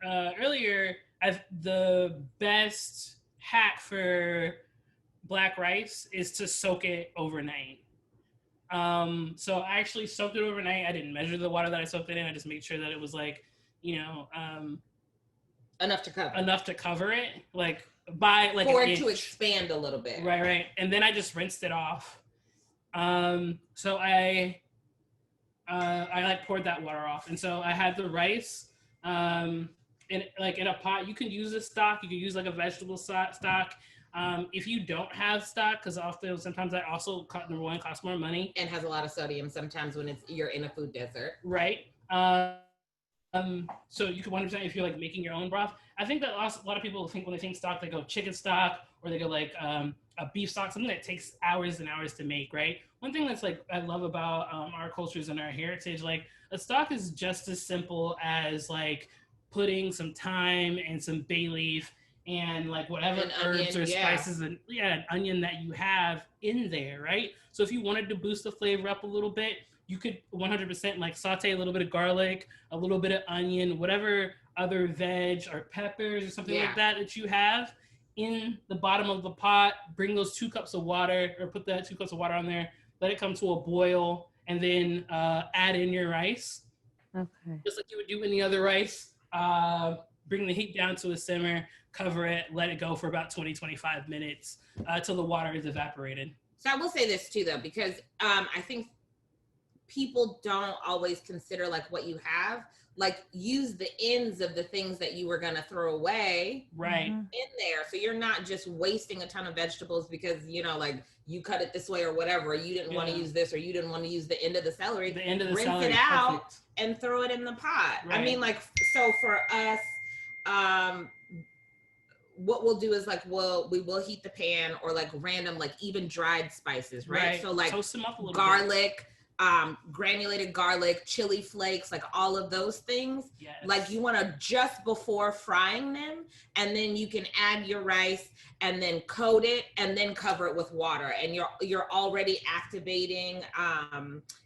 [SPEAKER 4] earlier, the best hack for black rice is to soak it overnight. So I actually soaked it overnight. I didn't measure the water that I soaked it in. I just made sure that it was like,
[SPEAKER 3] enough to cover
[SPEAKER 4] it, like by like
[SPEAKER 3] for
[SPEAKER 4] an
[SPEAKER 3] it
[SPEAKER 4] inch.
[SPEAKER 3] To expand a little bit.
[SPEAKER 4] Right. And then I just rinsed it off. So I like poured that water off, and so I had the rice in a pot. You can use a stock. You can use like a vegetable stock. If you don't have stock, because sometimes that also number one costs more money
[SPEAKER 3] and has a lot of sodium sometimes when you're in a food desert.
[SPEAKER 4] Right. So you can 100% if you're like making your own broth. I think that a lot of people think when they think stock, they go chicken stock or they go like a beef stock, something that takes hours and hours to make, right? One thing that's like I love about our cultures and our heritage, like a stock is just as simple as like putting some thyme and some bay leaf and like whatever
[SPEAKER 3] An
[SPEAKER 4] herbs
[SPEAKER 3] onion,
[SPEAKER 4] or
[SPEAKER 3] yeah.
[SPEAKER 4] spices and an onion that you have in there, right? So if you wanted to boost the flavor up a little bit, you could 100% like saute a little bit of garlic, a little bit of onion, whatever other veg or peppers or something like that you have in the bottom of the pot. Bring those 2 cups of water or put that 2 cups of water on there. Let it come to a boil and then add in your rice.
[SPEAKER 5] Okay.
[SPEAKER 4] Just like you would do any other rice. Bring the heat down to a simmer, cover it, let it go for about 20-25 minutes till the water is evaporated.
[SPEAKER 3] So I will say this too, though, because I think people don't always consider like what you have, like use the ends of the things that you were going to throw away
[SPEAKER 4] right
[SPEAKER 3] in there. So you're not just wasting a ton of vegetables because, you know, like you cut it this way or whatever, or you didn't want to use this, or you didn't want to use the end of the celery.
[SPEAKER 4] The end of the
[SPEAKER 3] rinse
[SPEAKER 4] celery,
[SPEAKER 3] it out
[SPEAKER 4] perfect.
[SPEAKER 3] and throw it in the pot.
[SPEAKER 4] Right.
[SPEAKER 3] I mean, like, so for us, what we'll do is like we will heat the pan or like random like even dried spices, right? So like
[SPEAKER 4] toast them up a little
[SPEAKER 3] garlic, granulated garlic, chili flakes, like all of those things.
[SPEAKER 4] Yes.
[SPEAKER 3] Like you want to just before frying them, and then you can add your rice and then coat it and then cover it with water, and you're already activating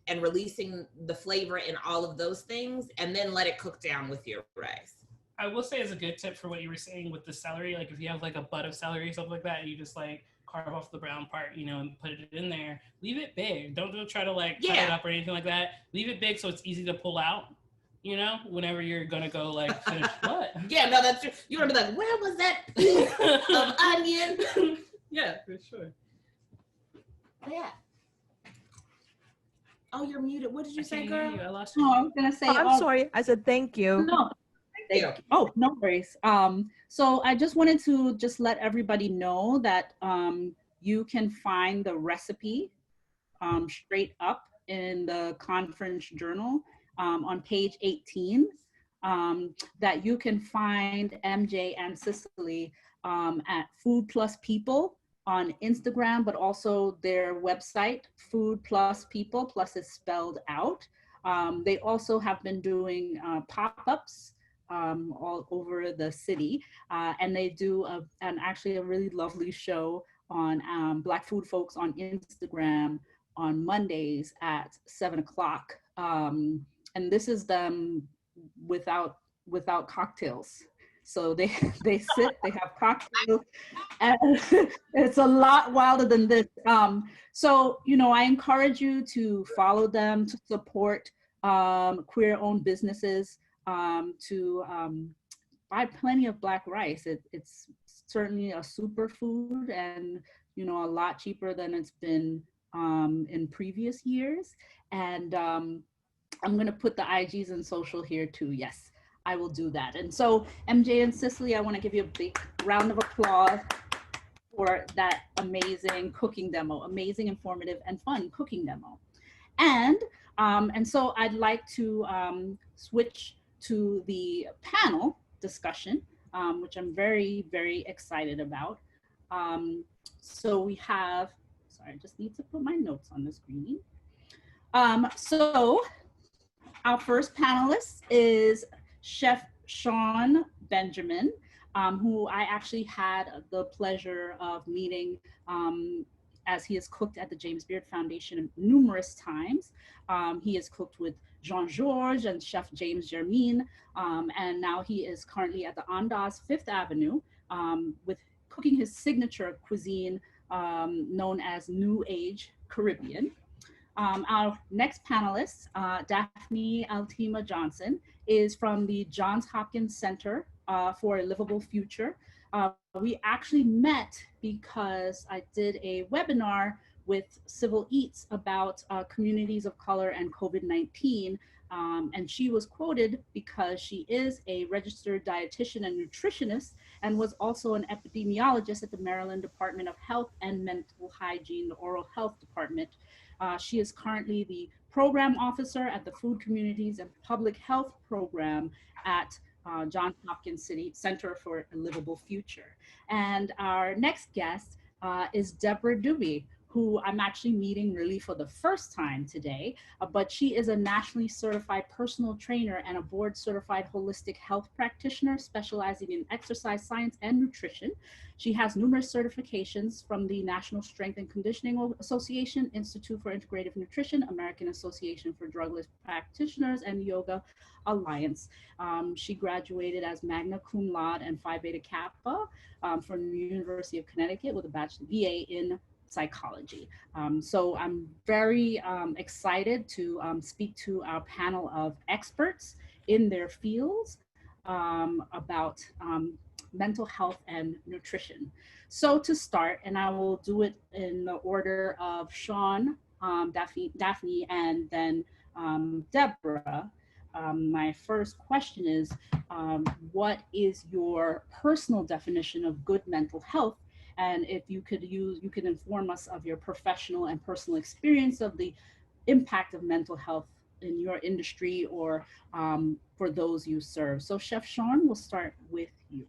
[SPEAKER 3] and releasing the flavor in all of those things, and then let it cook down with your rice.
[SPEAKER 4] I will say as a good tip for what you were saying with the celery, like if you have like a bud of celery or something like that, you just like carve off the brown part, you know, and put it in there. Leave it big. Don't try to like cut it up or anything like that. Leave it big so it's easy to pull out, you know, whenever you're gonna go like finish what?
[SPEAKER 3] Yeah, no, that's true. You're gonna be like, where was that piece of onion?
[SPEAKER 4] Yeah, for sure.
[SPEAKER 3] Yeah. Oh, you're muted. What did you say, girl?
[SPEAKER 4] I lost you.
[SPEAKER 2] Oh, I was gonna say.
[SPEAKER 5] Oh, I'm sorry. I said thank you.
[SPEAKER 2] No.
[SPEAKER 3] Thank you.
[SPEAKER 2] Oh, no worries. So I just wanted to just let everybody know that you can find the recipe straight up in the conference journal on page 18. That you can find MJ and Sicily at Food Plus People on Instagram, but also their website, Food Plus People, plus it's spelled out. They also have been doing pop-ups all over the city, and they do actually a really lovely show on Black Food Folks on Instagram on Mondays at 7 o'clock. And this is them without cocktails. So they sit, they have cocktails, and it's a lot wilder than this. So, you know, I encourage you to follow them, to support queer-owned businesses, to buy plenty of Black rice. It's certainly a superfood, and, you know, a lot cheaper than it's been in previous years. And I'm gonna put the IGs and social here too. Yes, I will do that. And so MJ and Sicily, I wanna give you a big round of applause for that amazing cooking demo, amazing, informative, and fun cooking demo. And so I'd like to switch to the panel discussion, which I'm very, very excited about. So we have, sorry, I just need to put my notes on the screen. So our first panelist is Chef Shawn Benjamin, who I actually had the pleasure of meeting as he has cooked at the James Beard Foundation numerous times. He has cooked with Jean-Georges and Chef James Germain, and now he is currently at the Andaz 5th Avenue with cooking his signature cuisine known as New Age Caribbean. Our next panelist, Daphne Altema-Johnson, is from the Johns Hopkins Center for a Livable Future. We actually met because I did a webinar with Civil Eats about communities of color and COVID-19. And she was quoted because she is a registered dietitian and nutritionist and was also an epidemiologist at the Maryland Department of Health and Mental Hygiene, the Oral Health Department. She is currently the program officer at the Food Communities and Public Health Program at Johns Hopkins City Center for a Livable Future. And our next guest is Deborah Dube, who I'm actually meeting really for the first time today, but she is a nationally certified personal trainer and a board certified holistic health practitioner specializing in exercise science and nutrition. She has numerous certifications from the National Strength and Conditioning Association, Institute for Integrative Nutrition, American Association for Drugless Practitioners, and Yoga Alliance. She graduated as magna cum laude and Phi Beta Kappa from the University of Connecticut with a bachelor BA in psychology. So I'm very excited to speak to our panel of experts in their fields about mental health and nutrition. So to start, and I will do it in the order of Shawn, Daphne, and then Deborah. My first question is, what is your personal definition of good mental health? And if you could inform us of your professional and personal experience of the impact of mental health in your industry or for those you serve. So Chef Shawn, we'll start with you.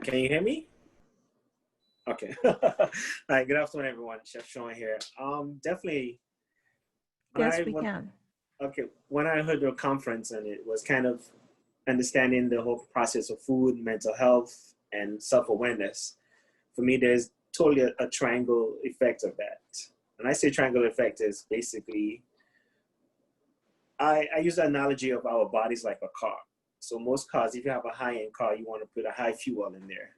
[SPEAKER 6] Can you hear me? Okay. Hi, good afternoon, everyone. Chef Shawn here. Definitely.
[SPEAKER 5] Yes, we can.
[SPEAKER 6] Okay, when I heard your conference and it was kind of understanding the whole process of food, mental health, and self-awareness, for me, there's totally a triangle effect of that. When I say triangle effect is basically, I use the analogy of our bodies like a car. So most cars, if you have a high-end car, you want to put a high fuel in there.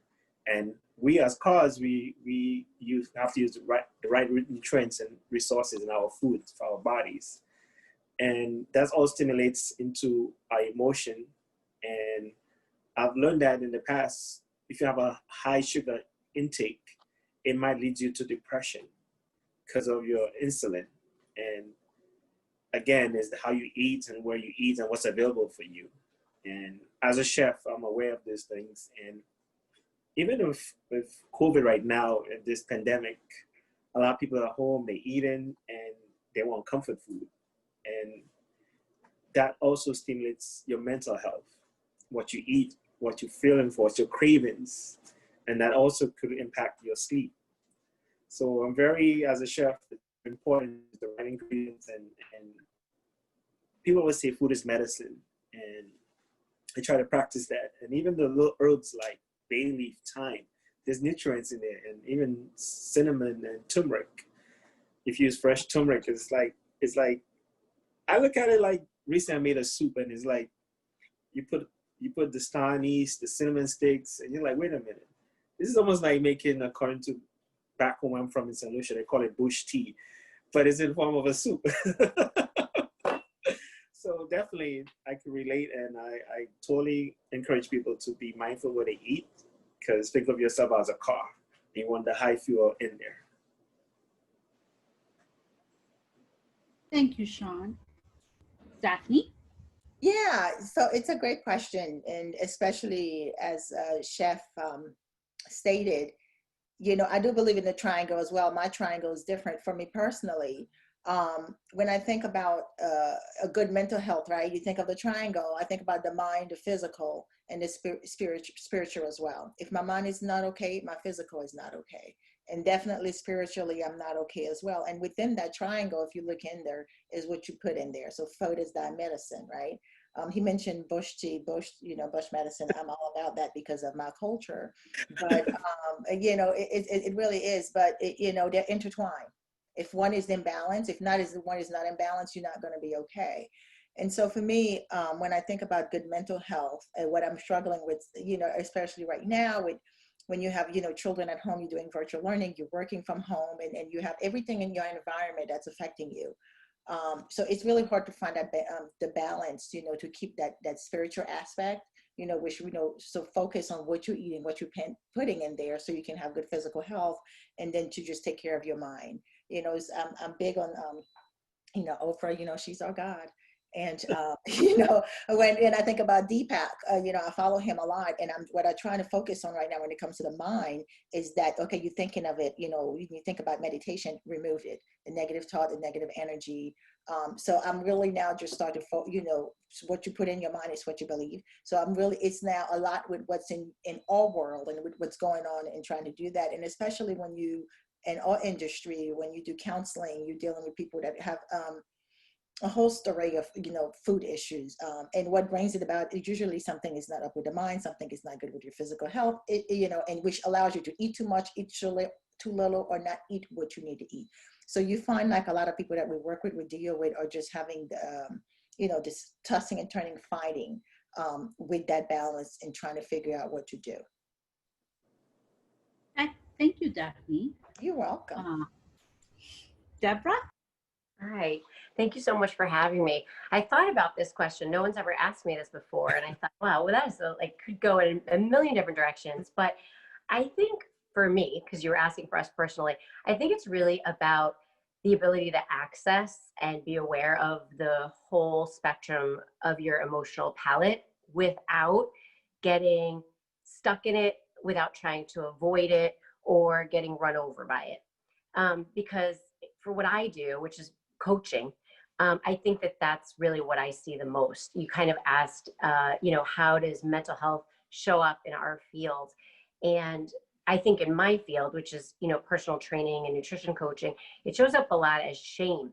[SPEAKER 6] And we as cars, we have to use the right nutrients and resources in our food for our bodies. And that all stimulates into our emotion. And I've learned that in the past, if you have a high sugar intake, it might lead you to depression because of your insulin. And again, is how you eat and where you eat and what's available for you. And as a chef, I'm aware of these things. And even with COVID right now, and this pandemic, a lot of people are at home, they're eating and they want comfort food. And that also stimulates your mental health, what you eat, what you're feeling for, your cravings. And that also could impact your sleep. So I'm very, as a chef, it's important the right ingredients and people always say food is medicine. And I try to practice that. And even the little herbs like bay leaf, thyme, there's nutrients in there, and even cinnamon and turmeric. If you use fresh turmeric, it's like I look at it like recently I made a soup, and it's like you put the star anise, the cinnamon sticks, and you're like, wait a minute, this is almost like making, according to back home I'm from in St. Lucia, they call it bush tea, but it's in form of a soup. So definitely I can relate, and I totally encourage people to be mindful what they eat, because think of yourself as a car. You want the high fuel in there.
[SPEAKER 2] Thank you, Shawn. Daphne?
[SPEAKER 7] Yeah, so it's a great question. And especially as Chef stated, you know, I do believe in the triangle as well. My triangle is different for me personally. When I think about a good mental health, right? You think of the triangle, I think about the mind, the physical, and the spiritual as well. If my mind is not okay, my physical is not okay. And definitely spiritually, I'm not okay as well. And within that triangle, if you look in there, is what you put in there. So food is thy medicine, right? He mentioned bush tea, bush medicine. I'm all about that because of my culture. But, you know, it really is. But, you know, they're intertwined. If one is in balance, if one is not in balance, you're not going to be okay. And so for me, when I think about good mental health and what I'm struggling with, you know, especially right now with when you have, you know, children at home, you're doing virtual learning, you're working from home, and you have everything in your environment that's affecting you. So it's really hard to find that the balance, you know, to keep that spiritual aspect, you know, which, you know, so focus on what you're eating, what you're putting in there so you can have good physical health, and then to just take care of your mind. You know, I'm big on, you know, Oprah, you know, she's our God. And you know, and I think about Deepak, you know, I follow him a lot, and what I'm trying to focus on right now when it comes to the mind is that, okay, you're thinking of it, you know, you think about meditation, remove it, the negative thought, the negative energy. So I'm really now just starting to, you know, what you put in your mind is what you believe. So it's now a lot with what's in our world and with what's going on, and trying to do that. And especially when you, in our industry, when you do counseling, you're dealing with people that have a host array of, you know, food issues. And what brings it about is usually something is not up with the mind, something is not good with your physical health, you know, and which allows you to eat too much, eat too little, or not eat what you need to eat. So you find like a lot of people that we work with, we deal with, are just having, you know, this tossing and turning, fighting with that balance and trying to figure out what to do.
[SPEAKER 2] Okay. Thank you, Daphne.
[SPEAKER 7] You're welcome.
[SPEAKER 2] Deborah?
[SPEAKER 8] All right. Thank you so much for having me. I thought about this question. No one's ever asked me this before. And I thought, wow, well, that is like, could go in a million different directions. But I think for me, because you were asking for us personally, I think it's really about the ability to access and be aware of the whole spectrum of your emotional palette without getting stuck in it, without trying to avoid it or getting run over by it. Because for what I do, which is coaching, I think that that's really what I see the most. You kind of asked, you know, how does mental health show up in our field? And I think in my field, which is, you know, personal training and nutrition coaching, it shows up a lot as shame.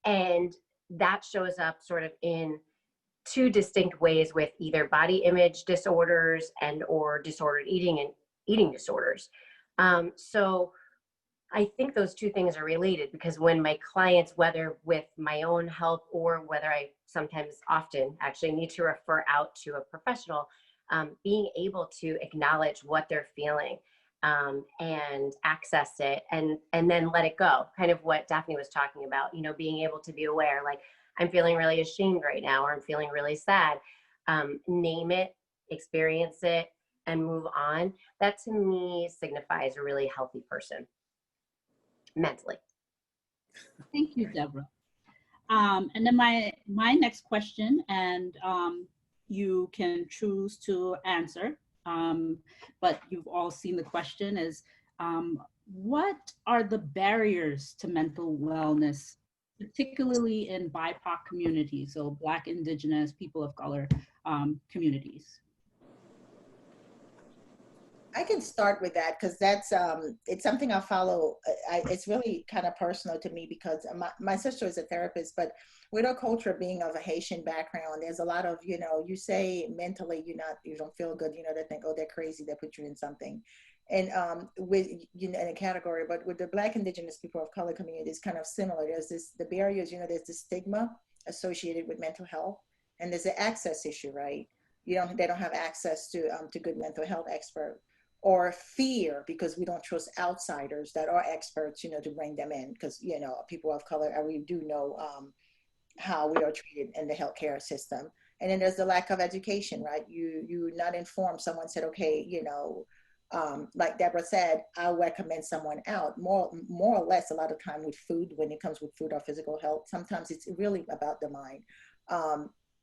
[SPEAKER 8] And that shows up sort of in two distinct ways, with either body image disorders and or disordered eating and eating disorders. So I think those two things are related, because when my clients, whether with my own health or whether I sometimes often actually need to refer out to a professional, being able to acknowledge what they're feeling and access it and then let it go. Kind of what Daphne was talking about, you know, being able to be aware, like, I'm feeling really ashamed right now, or I'm feeling really sad. Name it, experience it, and move on. That to me signifies a really healthy person. Mentally.
[SPEAKER 2] Thank you, Deborah. And then my next question, and you can choose to answer, but you've all seen the question, is what are the barriers to mental wellness, particularly in BIPOC communities, so Black, Indigenous, people of color communities?
[SPEAKER 7] I can start with that, because that's it's something I follow. It's really kind of personal to me, because my sister is a therapist, but with our culture being of a Haitian background, there's a lot of, you know, you say mentally you don't feel good, you know, they think, oh, they're crazy, they put you in something. And with, you know, in a category, but with the Black, Indigenous, people of color community, it's kind of similar. There's the barriers, you know, there's the stigma associated with mental health, and there's the access issue, right? They don't have access to good mental health expert. Or fear, because we don't trust outsiders that are experts, you know, to bring them in, because, you know, people of color, we do know how we are treated in the healthcare system. And then there's the lack of education, right? You're not informed. Someone said, okay, you know, like Deborah said, I'll recommend someone out. More or less, a lot of time with food, when it comes with food or physical health, sometimes it's really about the mind.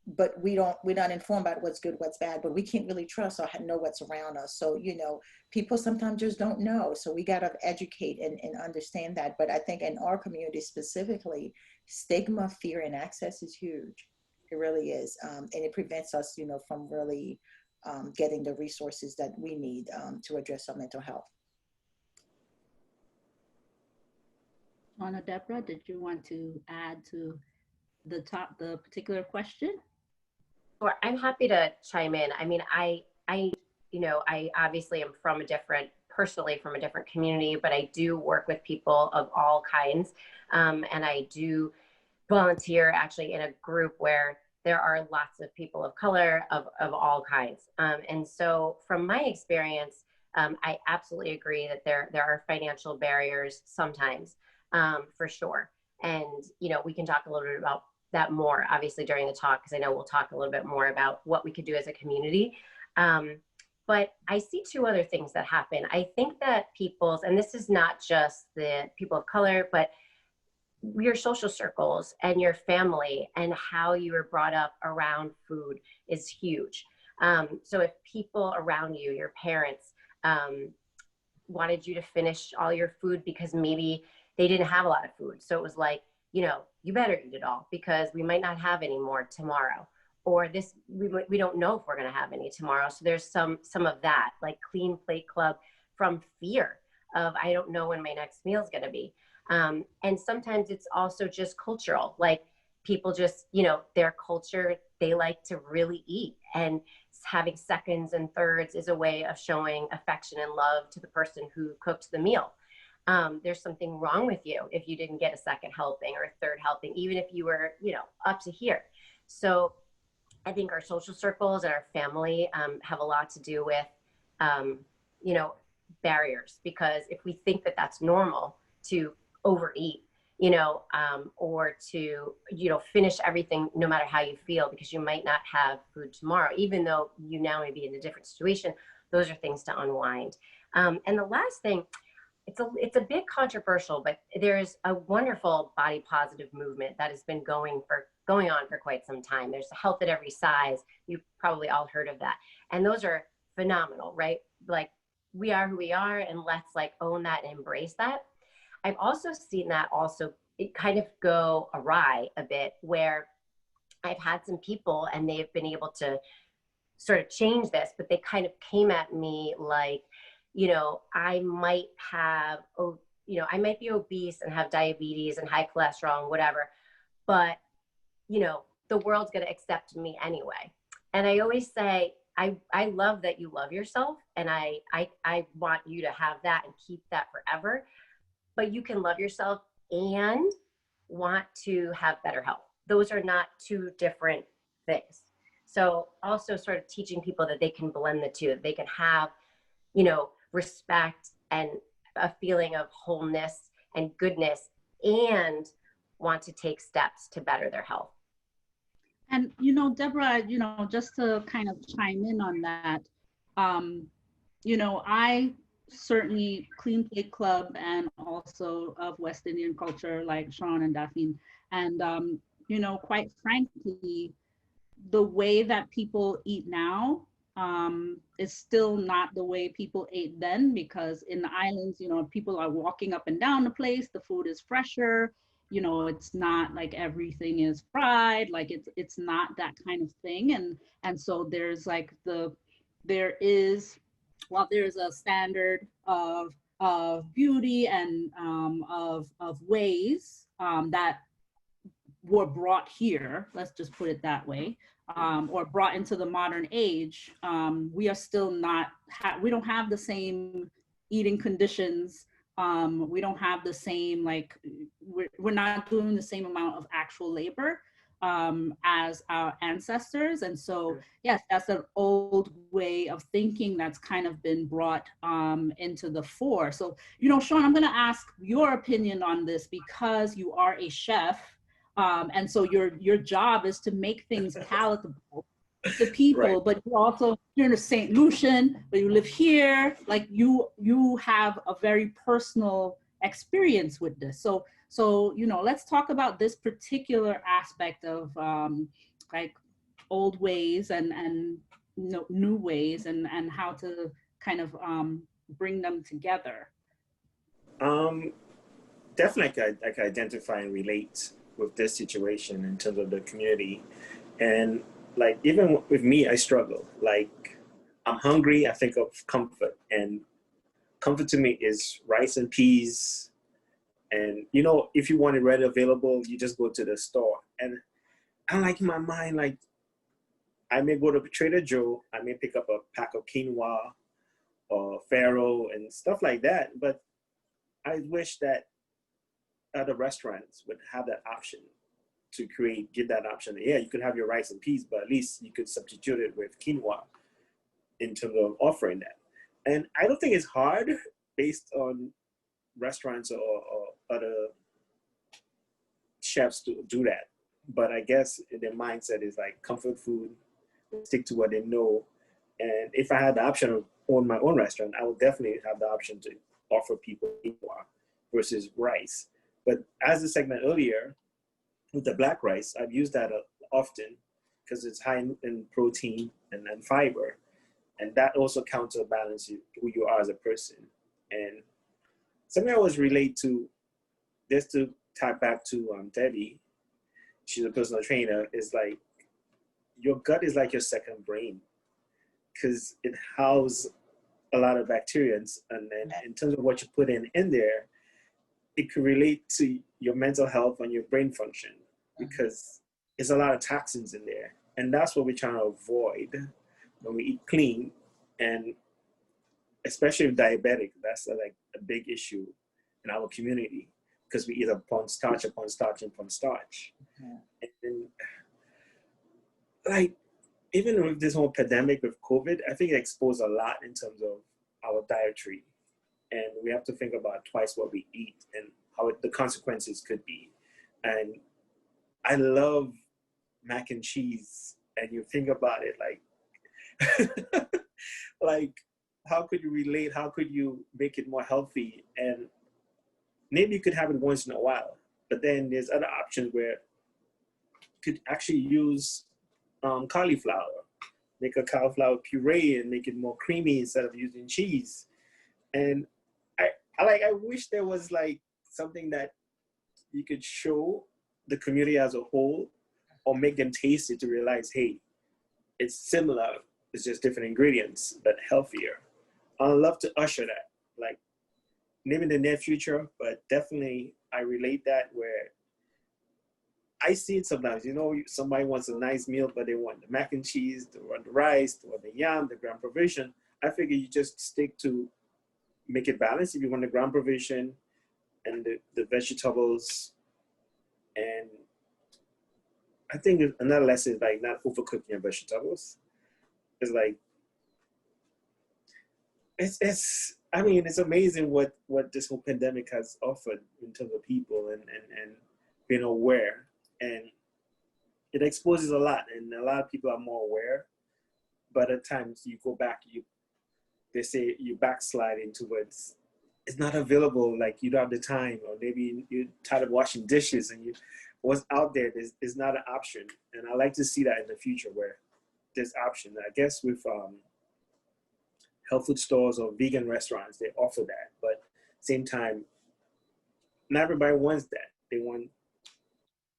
[SPEAKER 7] But we're not informed about what's good, what's bad, but we can't really trust or know what's around us. So, you know, people sometimes just don't know. So we got to educate and understand that. But I think in our community specifically, stigma, fear, and access is huge. It really is. And it prevents us, you know, from really getting the resources that we need to address our mental health.
[SPEAKER 2] Shawn or Deborah, did you want to add to the particular question?
[SPEAKER 8] Sure, I'm happy to chime in. I mean, I you know, I obviously am personally from a different community, but I do work with people of all kinds. And I do volunteer actually in a group where there are lots of people of color of all kinds. And so from my experience, I absolutely agree that there are financial barriers sometimes, for sure. And, you know, we can talk a little bit about that more obviously during the talk, because I know we'll talk a little bit more about what we could do as a community. But I see two other things that happen. I think that and this is not just the people of color, but your social circles and your family and how you were brought up around food is huge. So if people around you, your parents, wanted you to finish all your food because maybe they didn't have a lot of food. So it was like, you know, you better eat it all because we might not have any more tomorrow. Or this, we don't know if we're going to have any tomorrow. So there's some of that, like Clean Plate Club, from fear of, I don't know when my next meal is going to be. And sometimes it's also just cultural, like people just, you know, their culture, they like to really eat, and having seconds and thirds is a way of showing affection and love to the person who cooked the meal. There's something wrong with you if you didn't get a second helping or a third helping, even if you were, you know, up to here. So I think our social circles and our family have a lot to do with, you know, barriers, because if we think that that's normal to overeat, you know, or to, you know, finish everything no matter how you feel because you might not have food tomorrow, even though you now may be in a different situation, those are things to unwind. And the last thing, it's a bit controversial, but there's a wonderful body positive movement that has been going on for quite some time. There's Health at Every Size. You've probably all heard of that. And those are phenomenal, right? Like, we are who we are, and let's like own that and embrace that. I've also seen that it kind of go awry a bit, where I've had some people and they've been able to sort of change this, but they kind of came at me like, you know, I might be obese and have diabetes and high cholesterol and whatever, but, you know, the world's going to accept me anyway. And I always say, I love that you love yourself, and I want you to have that and keep that forever. But you can love yourself and want to have better health. Those are not two different things. So also sort of teaching people that they can blend the two, that they can have, you know, respect and a feeling of wholeness and goodness and want to take steps to better their health.
[SPEAKER 2] And, you know, Deborah, you know, just to kind of chime in on that, you know, I certainly Clean Plate Club and also of West Indian culture like Shawn and Daphne. And, you know, quite frankly, the way that people eat now is still not the way people ate then, because in the islands, you know, people are walking up and down the place, the food is fresher, you know, it's not like everything is fried, like it's not that kind of thing. And so there's like there is a standard of beauty and of ways that were brought here, let's just put it that way, or brought into the modern age, we are still not, we don't have the same eating conditions. We don't have the same, like, we're not doing the same amount of actual labor as our ancestors. And so, yes, that's an old way of thinking that's kind of been brought into the fore. So, you know, Shawn, I'm gonna ask your opinion on this because you are a chef. And so your job is to make things palatable to people, right. But you're in a St. Lucian, but you live here, like you have a very personal experience with this. So, you know, let's talk about this particular aspect of like old ways and new ways and how to kind of bring them together.
[SPEAKER 6] Definitely I can identify and relate with this situation in terms of the community. And like, even with me, I struggle. Like, I'm hungry, I think of comfort. And comfort to me is rice and peas. And, you know, if you want it ready available, you just go to the store. And I like, in my mind, like, I may go to Trader Joe, I may pick up a pack of quinoa or farro and stuff like that. But I wish that other restaurants would have that option to give that option. Yeah, you could have your rice and peas, but at least you could substitute it with quinoa in terms of offering that. And I don't think it's hard based on restaurants or other chefs to do that. But I guess their mindset is like comfort food, stick to what they know. And if I had the option of own my own restaurant, I would definitely have the option to offer people quinoa versus rice. But as the segment earlier, with the black rice, I've used that often because it's high in protein and fiber. And that also counterbalances who you are as a person. And something I always relate to, just to tap back to Debbie, she's a personal trainer, is like, your gut is like your second brain because it houses a lot of bacteria. And then in terms of what you put in there, it could relate to your mental health and your brain function because there's a lot of toxins in there. And that's what we're trying to avoid when we eat clean. And especially with diabetic, that's like a big issue in our community because we eat upon starch, upon starch, upon starch. And like, even with this whole pandemic with COVID, I think it exposed a lot in terms of our dietary. And we have to think about twice what we eat and how the consequences could be. And I love mac and cheese. And you think about it like, like, how could you relate? How could you make it more healthy? And maybe you could have it once in a while. But then there's other options where you could actually use cauliflower, make a cauliflower puree and make it more creamy instead of using cheese. And I wish there was like something that you could show the community as a whole or make them taste it to realize, hey, it's similar, it's just different ingredients, but healthier. I'd love to usher that, like maybe in the near future, but definitely I relate that where I see it sometimes, you know, somebody wants a nice meal, but they want the mac and cheese, they want the rice, they want the yam, the ground provision. I figure you just stick to make it balanced if you want the ground provision and the vegetables. And I think another lesson is like not overcooking your vegetables. It's like, I mean, it's amazing what this whole pandemic has offered in terms of people and being aware. And it exposes a lot, and a lot of people are more aware. But at times you go back, they say you backslide into what's it's not available, like you don't have the time, or maybe you're tired of washing dishes and what's out there is not an option. And I like to see that in the future where there's option. I guess with health food stores or vegan restaurants, they offer that. But same time, not everybody wants that.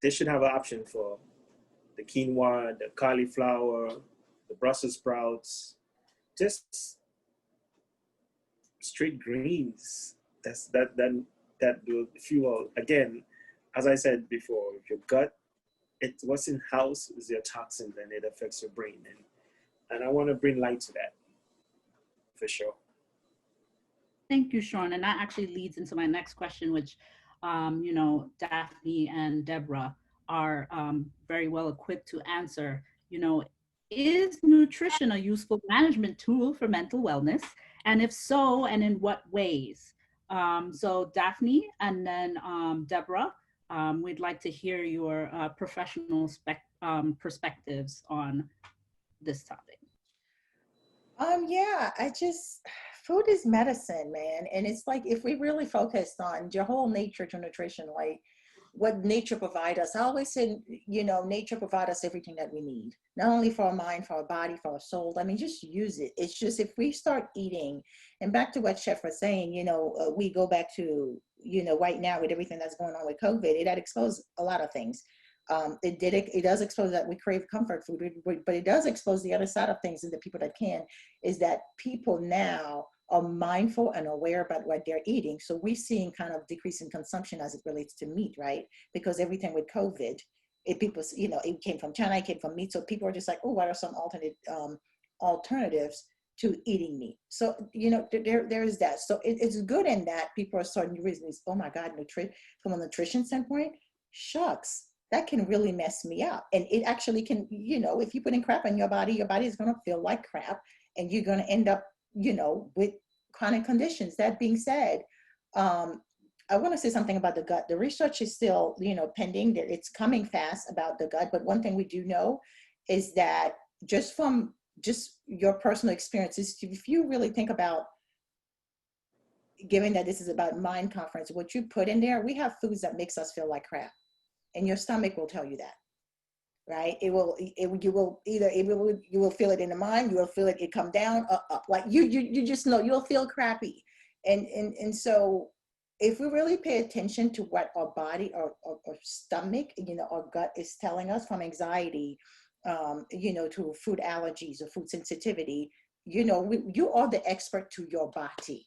[SPEAKER 6] They should have an option for the quinoa, the cauliflower, the Brussels sprouts, just straight greens. That will fuel. Again, as I said before, if your gut, what's in house is your toxins and it affects your brain. And I want to bring light to that, for sure.
[SPEAKER 2] Thank you, Shawn. And that actually leads into my next question, which, you know, Daphne and Debra are very well equipped to answer. You know, is nutrition a useful management tool for mental wellness? And if so, and in what ways? So Daphne and then Debra, we'd like to hear your professional perspectives on this topic.
[SPEAKER 7] Yeah, food is medicine, man. And it's like, if we really focused on your whole nature to nutrition, like what nature provides us, I always say, you know, nature provides us everything that we need, not only for our mind, for our body, for our soul. I mean, just use it. It's just, if we start eating, and back to what Chef was saying, you know, we go back to, you know, right now with everything that's going on with COVID, it had exposed a lot of things. It does expose that we crave comfort food, but it does expose the other side of things, and the people that can, is that people now are mindful and aware about what they're eating. So we're seeing kind of decrease in consumption as it relates to meat, right? Because everything with COVID, people, you know, it came from China, it came from meat. So people are just like, oh, what are some alternatives to eating meat? So, you know, there is that. So it's good in that people are starting to realize, oh my God, from a nutrition standpoint, shucks, that can really mess me up. And it actually can, you know, if you put in crap in your body is going to feel like crap, and you're going to end up, you know, with chronic conditions. That being said, I want to say something about the gut. The research is still, you know, pending. It's coming fast about the gut. But one thing we do know is that just from your personal experiences, if you really think about given that this is about mind conference, what you put in there, we have foods that makes us feel like crap, and your stomach will tell you that, right? You will feel it in the mind, you will feel it come down, up. Like you just know you'll feel crappy, and so if we really pay attention to what our body or stomach, our gut is telling us, from anxiety, to food allergies or food sensitivity, you are the expert to your body.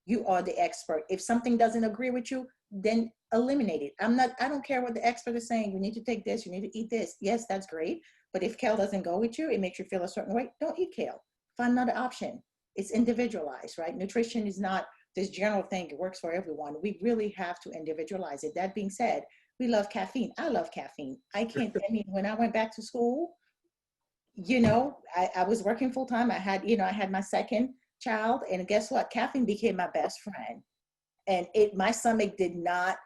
[SPEAKER 7] You are the expert. If something doesn't agree with you, then eliminate it. I don't care what the expert is saying. You need to take this, you need to eat this. Yes, that's great. But if kale doesn't go with you, it makes you feel a certain way, don't eat kale. Find another option. It's individualized, right? Nutrition is not this general thing. It works for everyone. We really have to individualize it. That being said, we love caffeine. I love caffeine. When I went back to school, I was working full time. I had my second child, and guess what? Caffeine became my best friend, and my stomach did not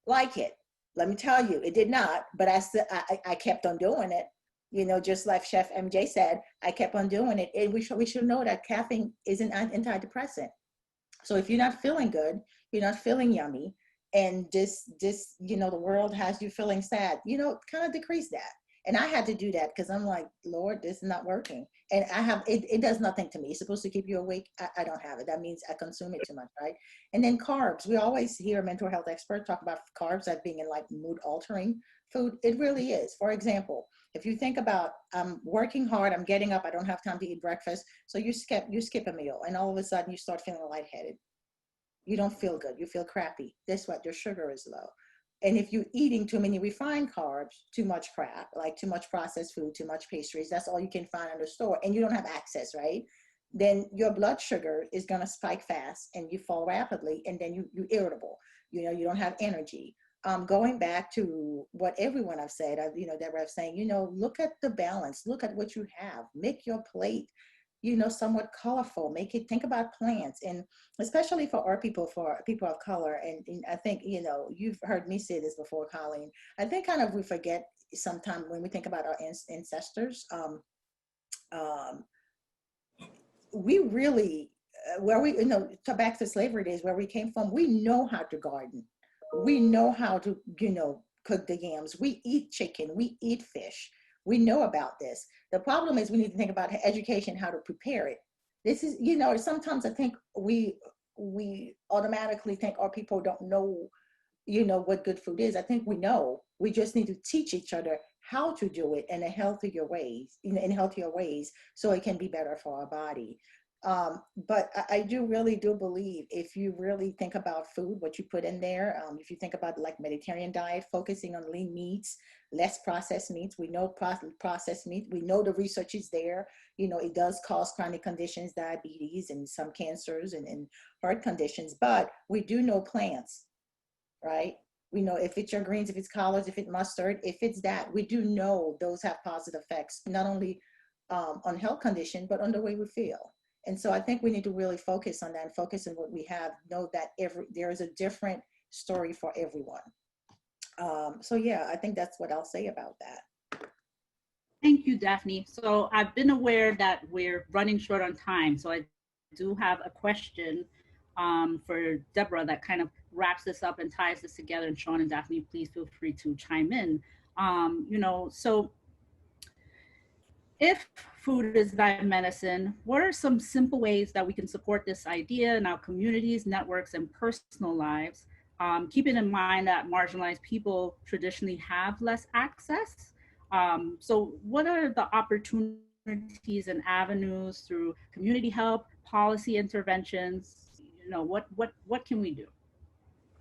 [SPEAKER 7] like it. Let me tell you, it did not. But I kept on doing it. Just like Chef MJ said, I kept on doing it. And we should know that caffeine is an antidepressant. So if you're not feeling good, you're not feeling yummy, and the world has you feeling sad, kind of decrease that. And I had to do that because I'm like, Lord, this is not working. And it does nothing to me. It's supposed to keep you awake. I don't have it. That means I consume it too much, right? And then carbs. We always hear mental health experts talk about carbs as being in like mood altering food. It really is. For example, if you think about, I'm working hard, I'm getting up, I don't have time to eat breakfast. So you skip a meal, and all of a sudden you start feeling lightheaded. You don't feel good. You feel crappy. Guess what? Your sugar is low. And if you're eating too many refined carbs, too much crap, like too much processed food, too much pastries, that's all you can find in the store, and you don't have access, right? Then your blood sugar is going to spike fast, and you fall rapidly, and then you're irritable. You don't have energy. Going back to what everyone I've said, Deborah saying, look at the balance, look at what you have, make your plate, somewhat colorful, think about plants, and especially for people of color. And I think, you've heard me say this before, Colleen, I think kind of we forget sometimes when we think about our ancestors, we really, back to slavery days where we came from, we know how to garden. We know how to, cook the yams. We eat chicken, we eat fish. We know about this. The problem is we need to think about education, how to prepare it. This is, sometimes I think we automatically think our people don't know, what good food is. I think we know. We just need to teach each other how to do it in healthier ways, so it can be better for our body. But I really do believe if you really think about food, what you put in there, if you think about like Mediterranean diet, focusing on lean meats, less processed meats, we know processed meat, we know the research is there, it does cause chronic conditions, diabetes, and some cancers and heart conditions, but we do know plants, right? We know if it's your greens, if it's collards, if it's mustard, if it's that, we do know those have positive effects, not only on health condition, but on the way we feel. And so I think we need to really focus on that and focus on what we have, know that there is a different story for everyone. So yeah, I think that's what I'll say about that.
[SPEAKER 2] Thank you, Daphne. So I've been aware that we're running short on time. So I do have a question for Deborah that kind of wraps this up and ties this together. And Shawn and Daphne, please feel free to chime in. So if food is not medicine, what are some simple ways that we can support this idea in our communities, networks, and personal lives? Keeping in mind that marginalized people traditionally have less access. So what are the opportunities and avenues through community help, policy interventions? What can we do?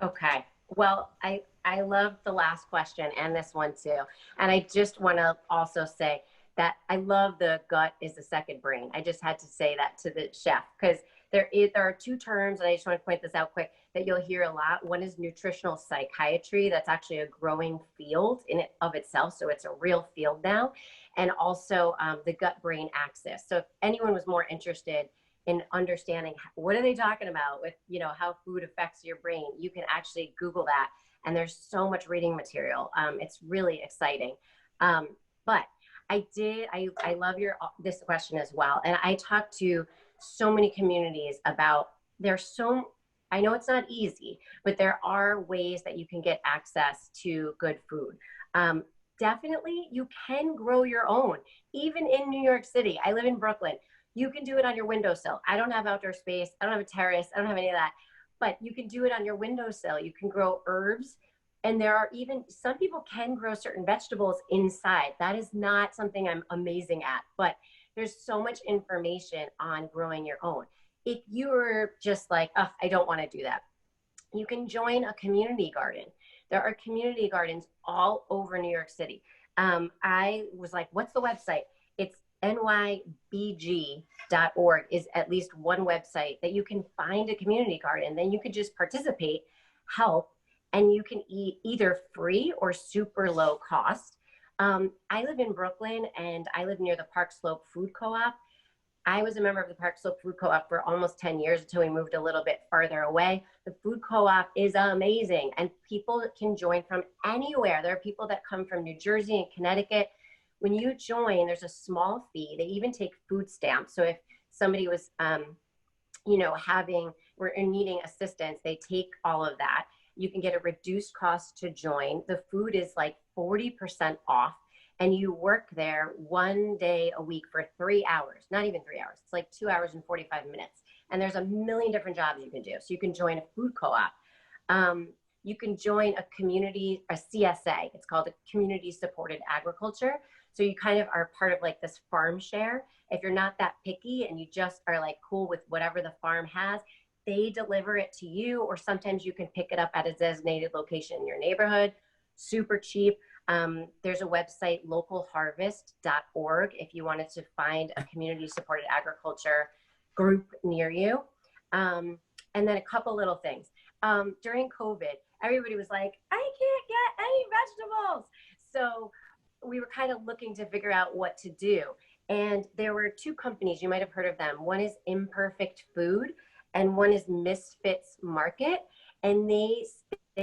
[SPEAKER 8] Okay. Well, I love the last question and this one too. And I just want to also say that I love the gut is the second brain. I just had to say that to the chef because there are two terms, and I just want to point this out quick, that you'll hear a lot. One is nutritional psychiatry. That's actually a growing field in it of itself. So it's a real field now. And also the gut-brain axis. So if anyone was more interested in understanding what are they talking about with, how food affects your brain, you can actually Google that. And there's so much reading material. It's really exciting. But I love this question as well. And I talked to so many communities about there's so I know it's not easy, but there are ways that you can get access to good food. Definitely, you can grow your own, even in New York City. I live in Brooklyn. You can do it on your windowsill. I don't have outdoor space. I don't have a terrace. I don't have any of that, but you can do it on your windowsill. You can grow herbs. And there are even, some people can grow certain vegetables inside. That is not something I'm amazing at, but there's so much information on growing your own. If you're just like, oh, I don't want to do that, you can join a community garden. There are community gardens all over New York City. I was like, what's the website? It's nybg.org is at least one website that you can find a community garden. Then you could just participate, help, and you can eat either free or super low cost. I live in Brooklyn and I live near the Park Slope Food Co-op. I was a member of the Park Slope Food Co-op for almost 10 years until we moved a little bit farther away. The food co-op is amazing and people can join from anywhere. There are people that come from New Jersey and Connecticut. When you join, there's a small fee. They even take food stamps. So if somebody was, were needing assistance, they take all of that. You can get a reduced cost to join. The food is like 40% off. And you work there 1 day a week for 3 hours, not even 3 hours. It's like 2 hours and 45 minutes. And there's a million different jobs you can do. So you can join a food co-op. You can join a community, a CSA. It's called a community supported agriculture. So you kind of are part of like this farm share. If you're not that picky and you just are like cool with whatever the farm has, they deliver it to you, or sometimes you can pick it up at a designated location in your neighborhood, super cheap. There's a website, localharvest.org, if you wanted to find a community supported agriculture group near you. And then a couple little things. During COVID, everybody was like, I can't get any vegetables. So we were kind of looking to figure out what to do. And there were two companies, you might have heard of them. One is Imperfect Food and one is Misfits Market. And they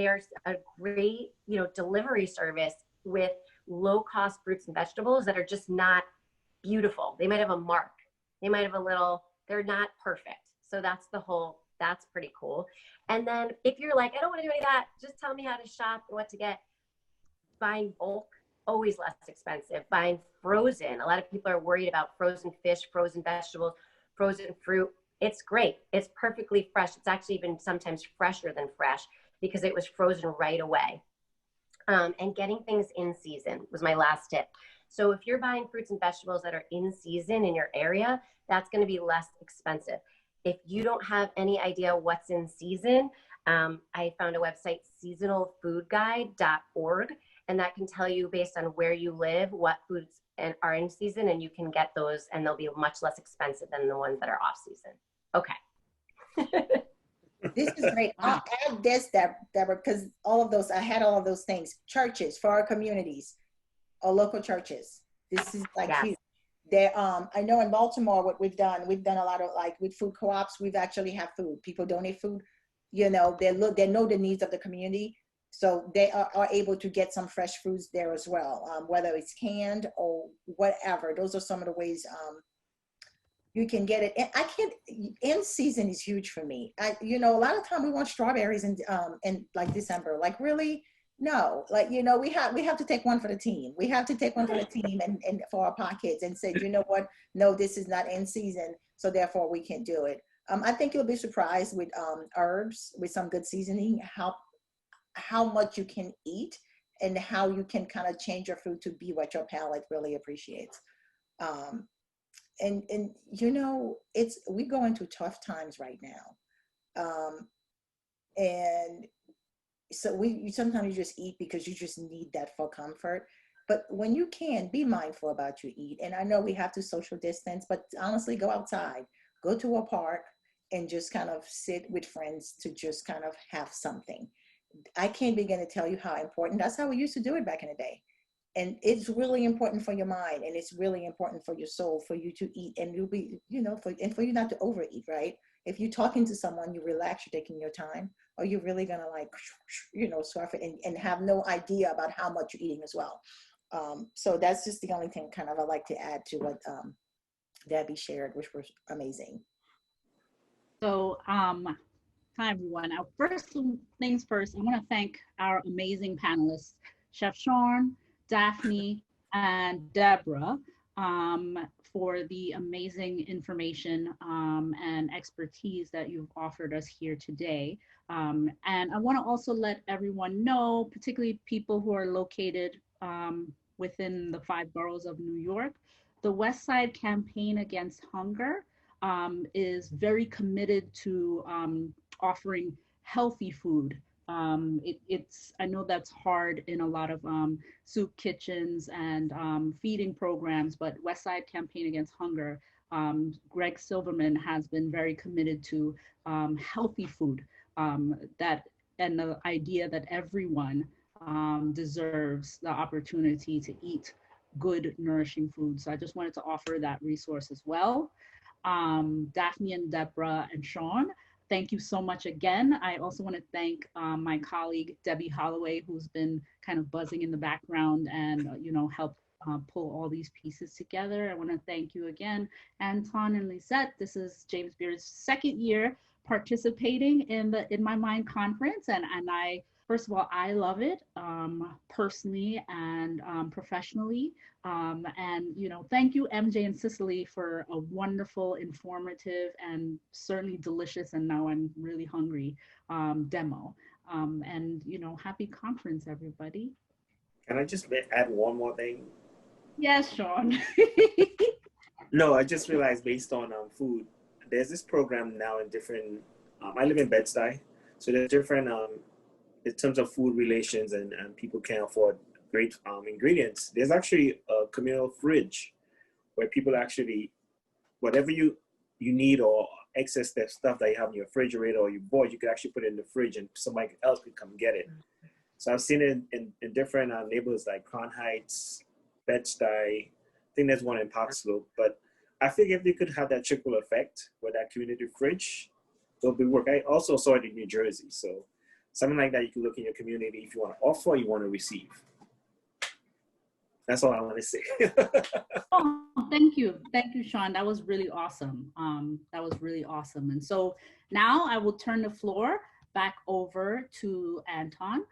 [SPEAKER 8] are a great, delivery service with low cost fruits and vegetables that are just not beautiful. They might have a mark. They might have they're not perfect. So that's pretty cool. And then if you're like, I don't want to do any of that, just tell me how to shop and what to get. Buying bulk, always less expensive. Buying frozen. A lot of people are worried about frozen fish, frozen vegetables, frozen fruit. It's great. It's perfectly fresh. It's actually even sometimes fresher than fresh because it was frozen right away. And getting things in season was my last tip. So if you're buying fruits and vegetables that are in season in your area, that's going to be less expensive. If you don't have any idea what's in season, I found a website, seasonalfoodguide.org, and that can tell you based on where you live, what foods are in season, and you can get those, and they'll be much less expensive than the ones that are off season. Okay.
[SPEAKER 7] This is great. I'll add this, Deborah, because I had all of those things. Churches for our communities, our local churches. This is like huge. There, I know in Baltimore what we've done a lot of like with food co-ops. We've actually have food. People donate food. They know the needs of the community, so they are able to get some fresh foods there as well. Whether it's canned or whatever. Those are some of the ways. You can get it. And in season is huge for me. A lot of time we want strawberries in like December. Like really, no. Like we have to take one for the team. We have to take one for the team and for our pockets and say, you know what? No, this is not in season, so therefore we can't do it. I think you'll be surprised with herbs with some good seasoning how much you can eat and how you can kind of change your food to be what your palate really appreciates. And we go into tough times right now. And so sometimes you just eat because you just need that for comfort. But when you can, be mindful about your eat. And I know we have to social distance, but honestly, go outside, go to a park and just kind of sit with friends to just kind of have something. I can't begin to tell you how important, that's how we used to do it back in the day. And it's really important for your mind, and it's really important for your soul, for you to eat, and you'll be, for you not to overeat, right? If you're talking to someone, you relax, you're taking your time, or you're really gonna scarf it and have no idea about how much you're eating as well. So that's just the only thing kind of I like to add to what Debbie shared, which was amazing.
[SPEAKER 2] So Hi, everyone. First things first, I want to thank our amazing panelists, Chef Shorne, Daphne, and Debra, for the amazing information and expertise that you've offered us here today. And I want to also let everyone know, particularly people who are located within the 5 boroughs of New York, the West Side Campaign Against Hunger is very committed to offering healthy food. I know that's hard in a lot of soup kitchens and feeding programs, but West Side Campaign Against Hunger, Greg Silverman has been very committed to healthy food, and the idea that everyone deserves the opportunity to eat good, nourishing food. So I just wanted to offer that resource as well. Daphne and Debra and Shawn, thank you so much again. I also want to thank my colleague, Debbie Holloway, who's been kind of buzzing in the background and, helped pull all these pieces together. I want to thank you again, Anton and Lisette. This is James Beard's 2nd year participating in the In My Mind conference. And I, first of all, I love it personally and professionally. And, thank you, MJ and Sicily, for a wonderful, informative, and certainly delicious, and now I'm really hungry, demo. And, happy conference, everybody.
[SPEAKER 6] Can I just add one more thing?
[SPEAKER 2] Yes, Shawn.
[SPEAKER 6] No, I just realized based on food, there's this program now in different, I live in Bed-Stuy, so there's different, in terms of food relations and people can't afford great ingredients. There's actually a communal fridge where people actually, whatever you need or excess stuff that you have in your refrigerator or you bought, you could actually put it in the fridge and somebody else could come get it. So I've seen it in different neighborhoods like Crown Heights, Bed-Stuy. I think there's one in Park Slope. But I think if you could have that trickle effect with that community fridge, it'll be work. I also saw it in New Jersey. So something like that, you can look in your community if you want to offer or you want to receive. That's all I want to say.
[SPEAKER 2] Oh, thank you. Thank you, Shawn. That was really awesome. That was really awesome. And so now I will turn the floor back over to Anton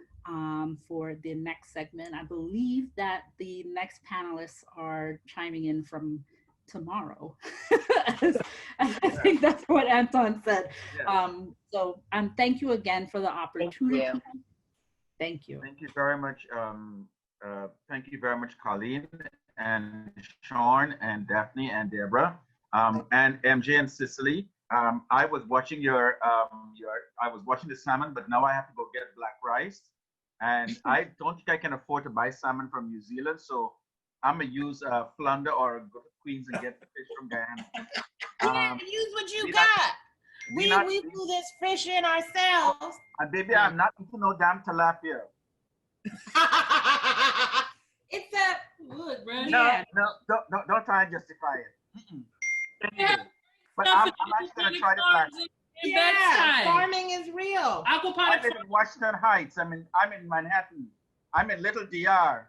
[SPEAKER 2] for the next segment. I believe that the next panelists are chiming in from tomorrow. I think that's what Anton said.
[SPEAKER 9] Yeah.
[SPEAKER 2] So thank you again for the opportunity. Thank you.
[SPEAKER 9] Thank you very much. Thank you very much, Colleen and Shawn and Daphne and Debra and MJ and Sicily. I was watching I was watching the salmon, but now I have to go get black rice, and I don't think I can afford to buy salmon from New Zealand, so I'm gonna use Flounder or go to Queens and get the fish from Guyana.
[SPEAKER 3] Use what you got. We do this fishing ourselves.
[SPEAKER 9] Baby, I'm not eating no damn tilapia.
[SPEAKER 3] It's a good, bro.
[SPEAKER 9] No, don't try and justify it. Anyway, but I'm actually gonna try the black.
[SPEAKER 3] Yeah, farming is real.
[SPEAKER 9] I live in Washington Heights. I'm in Manhattan. I'm in Little DR,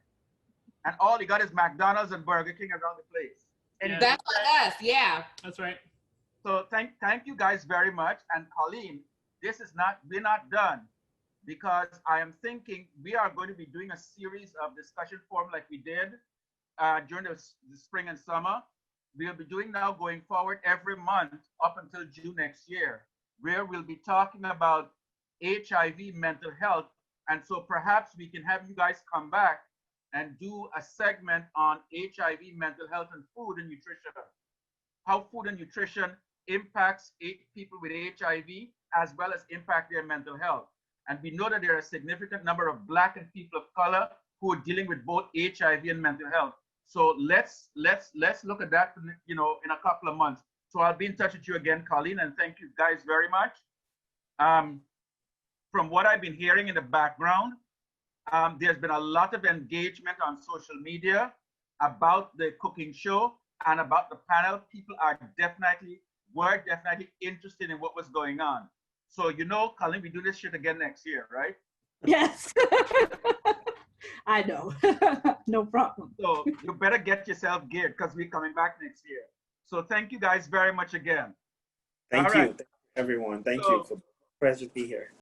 [SPEAKER 9] and all you got is McDonald's and Burger King around the place.
[SPEAKER 3] And that's like us, yeah.
[SPEAKER 4] That's right.
[SPEAKER 9] So thank you guys very much. And Colleen, we're not done, because I am thinking we are going to be doing a series of discussion forum like we did during the spring and summer. We'll be doing now going forward every month up until June next year, where we'll be talking about HIV, mental health. And so perhaps we can have you guys come back and do a segment on HIV, mental health, and food and nutrition. How food and nutrition impacts people with HIV as well as impact their mental health. And we know that there are a significant number of Black and people of color who are dealing with both HIV and mental health. So let's look at that, in a couple of months. So I'll be in touch with you again, Colleen, and thank you guys very much. From what I've been hearing in the background, there's been a lot of engagement on social media about the cooking show and about the panel. People were definitely interested in what was going on. So, Colleen, we do this shit again next year, right?
[SPEAKER 2] Yes. I know. No problem.
[SPEAKER 9] So you better get yourself geared, because we're coming back next year. So thank you guys very much again.
[SPEAKER 6] Thank you, everyone. Thank you. Pleasure to be here.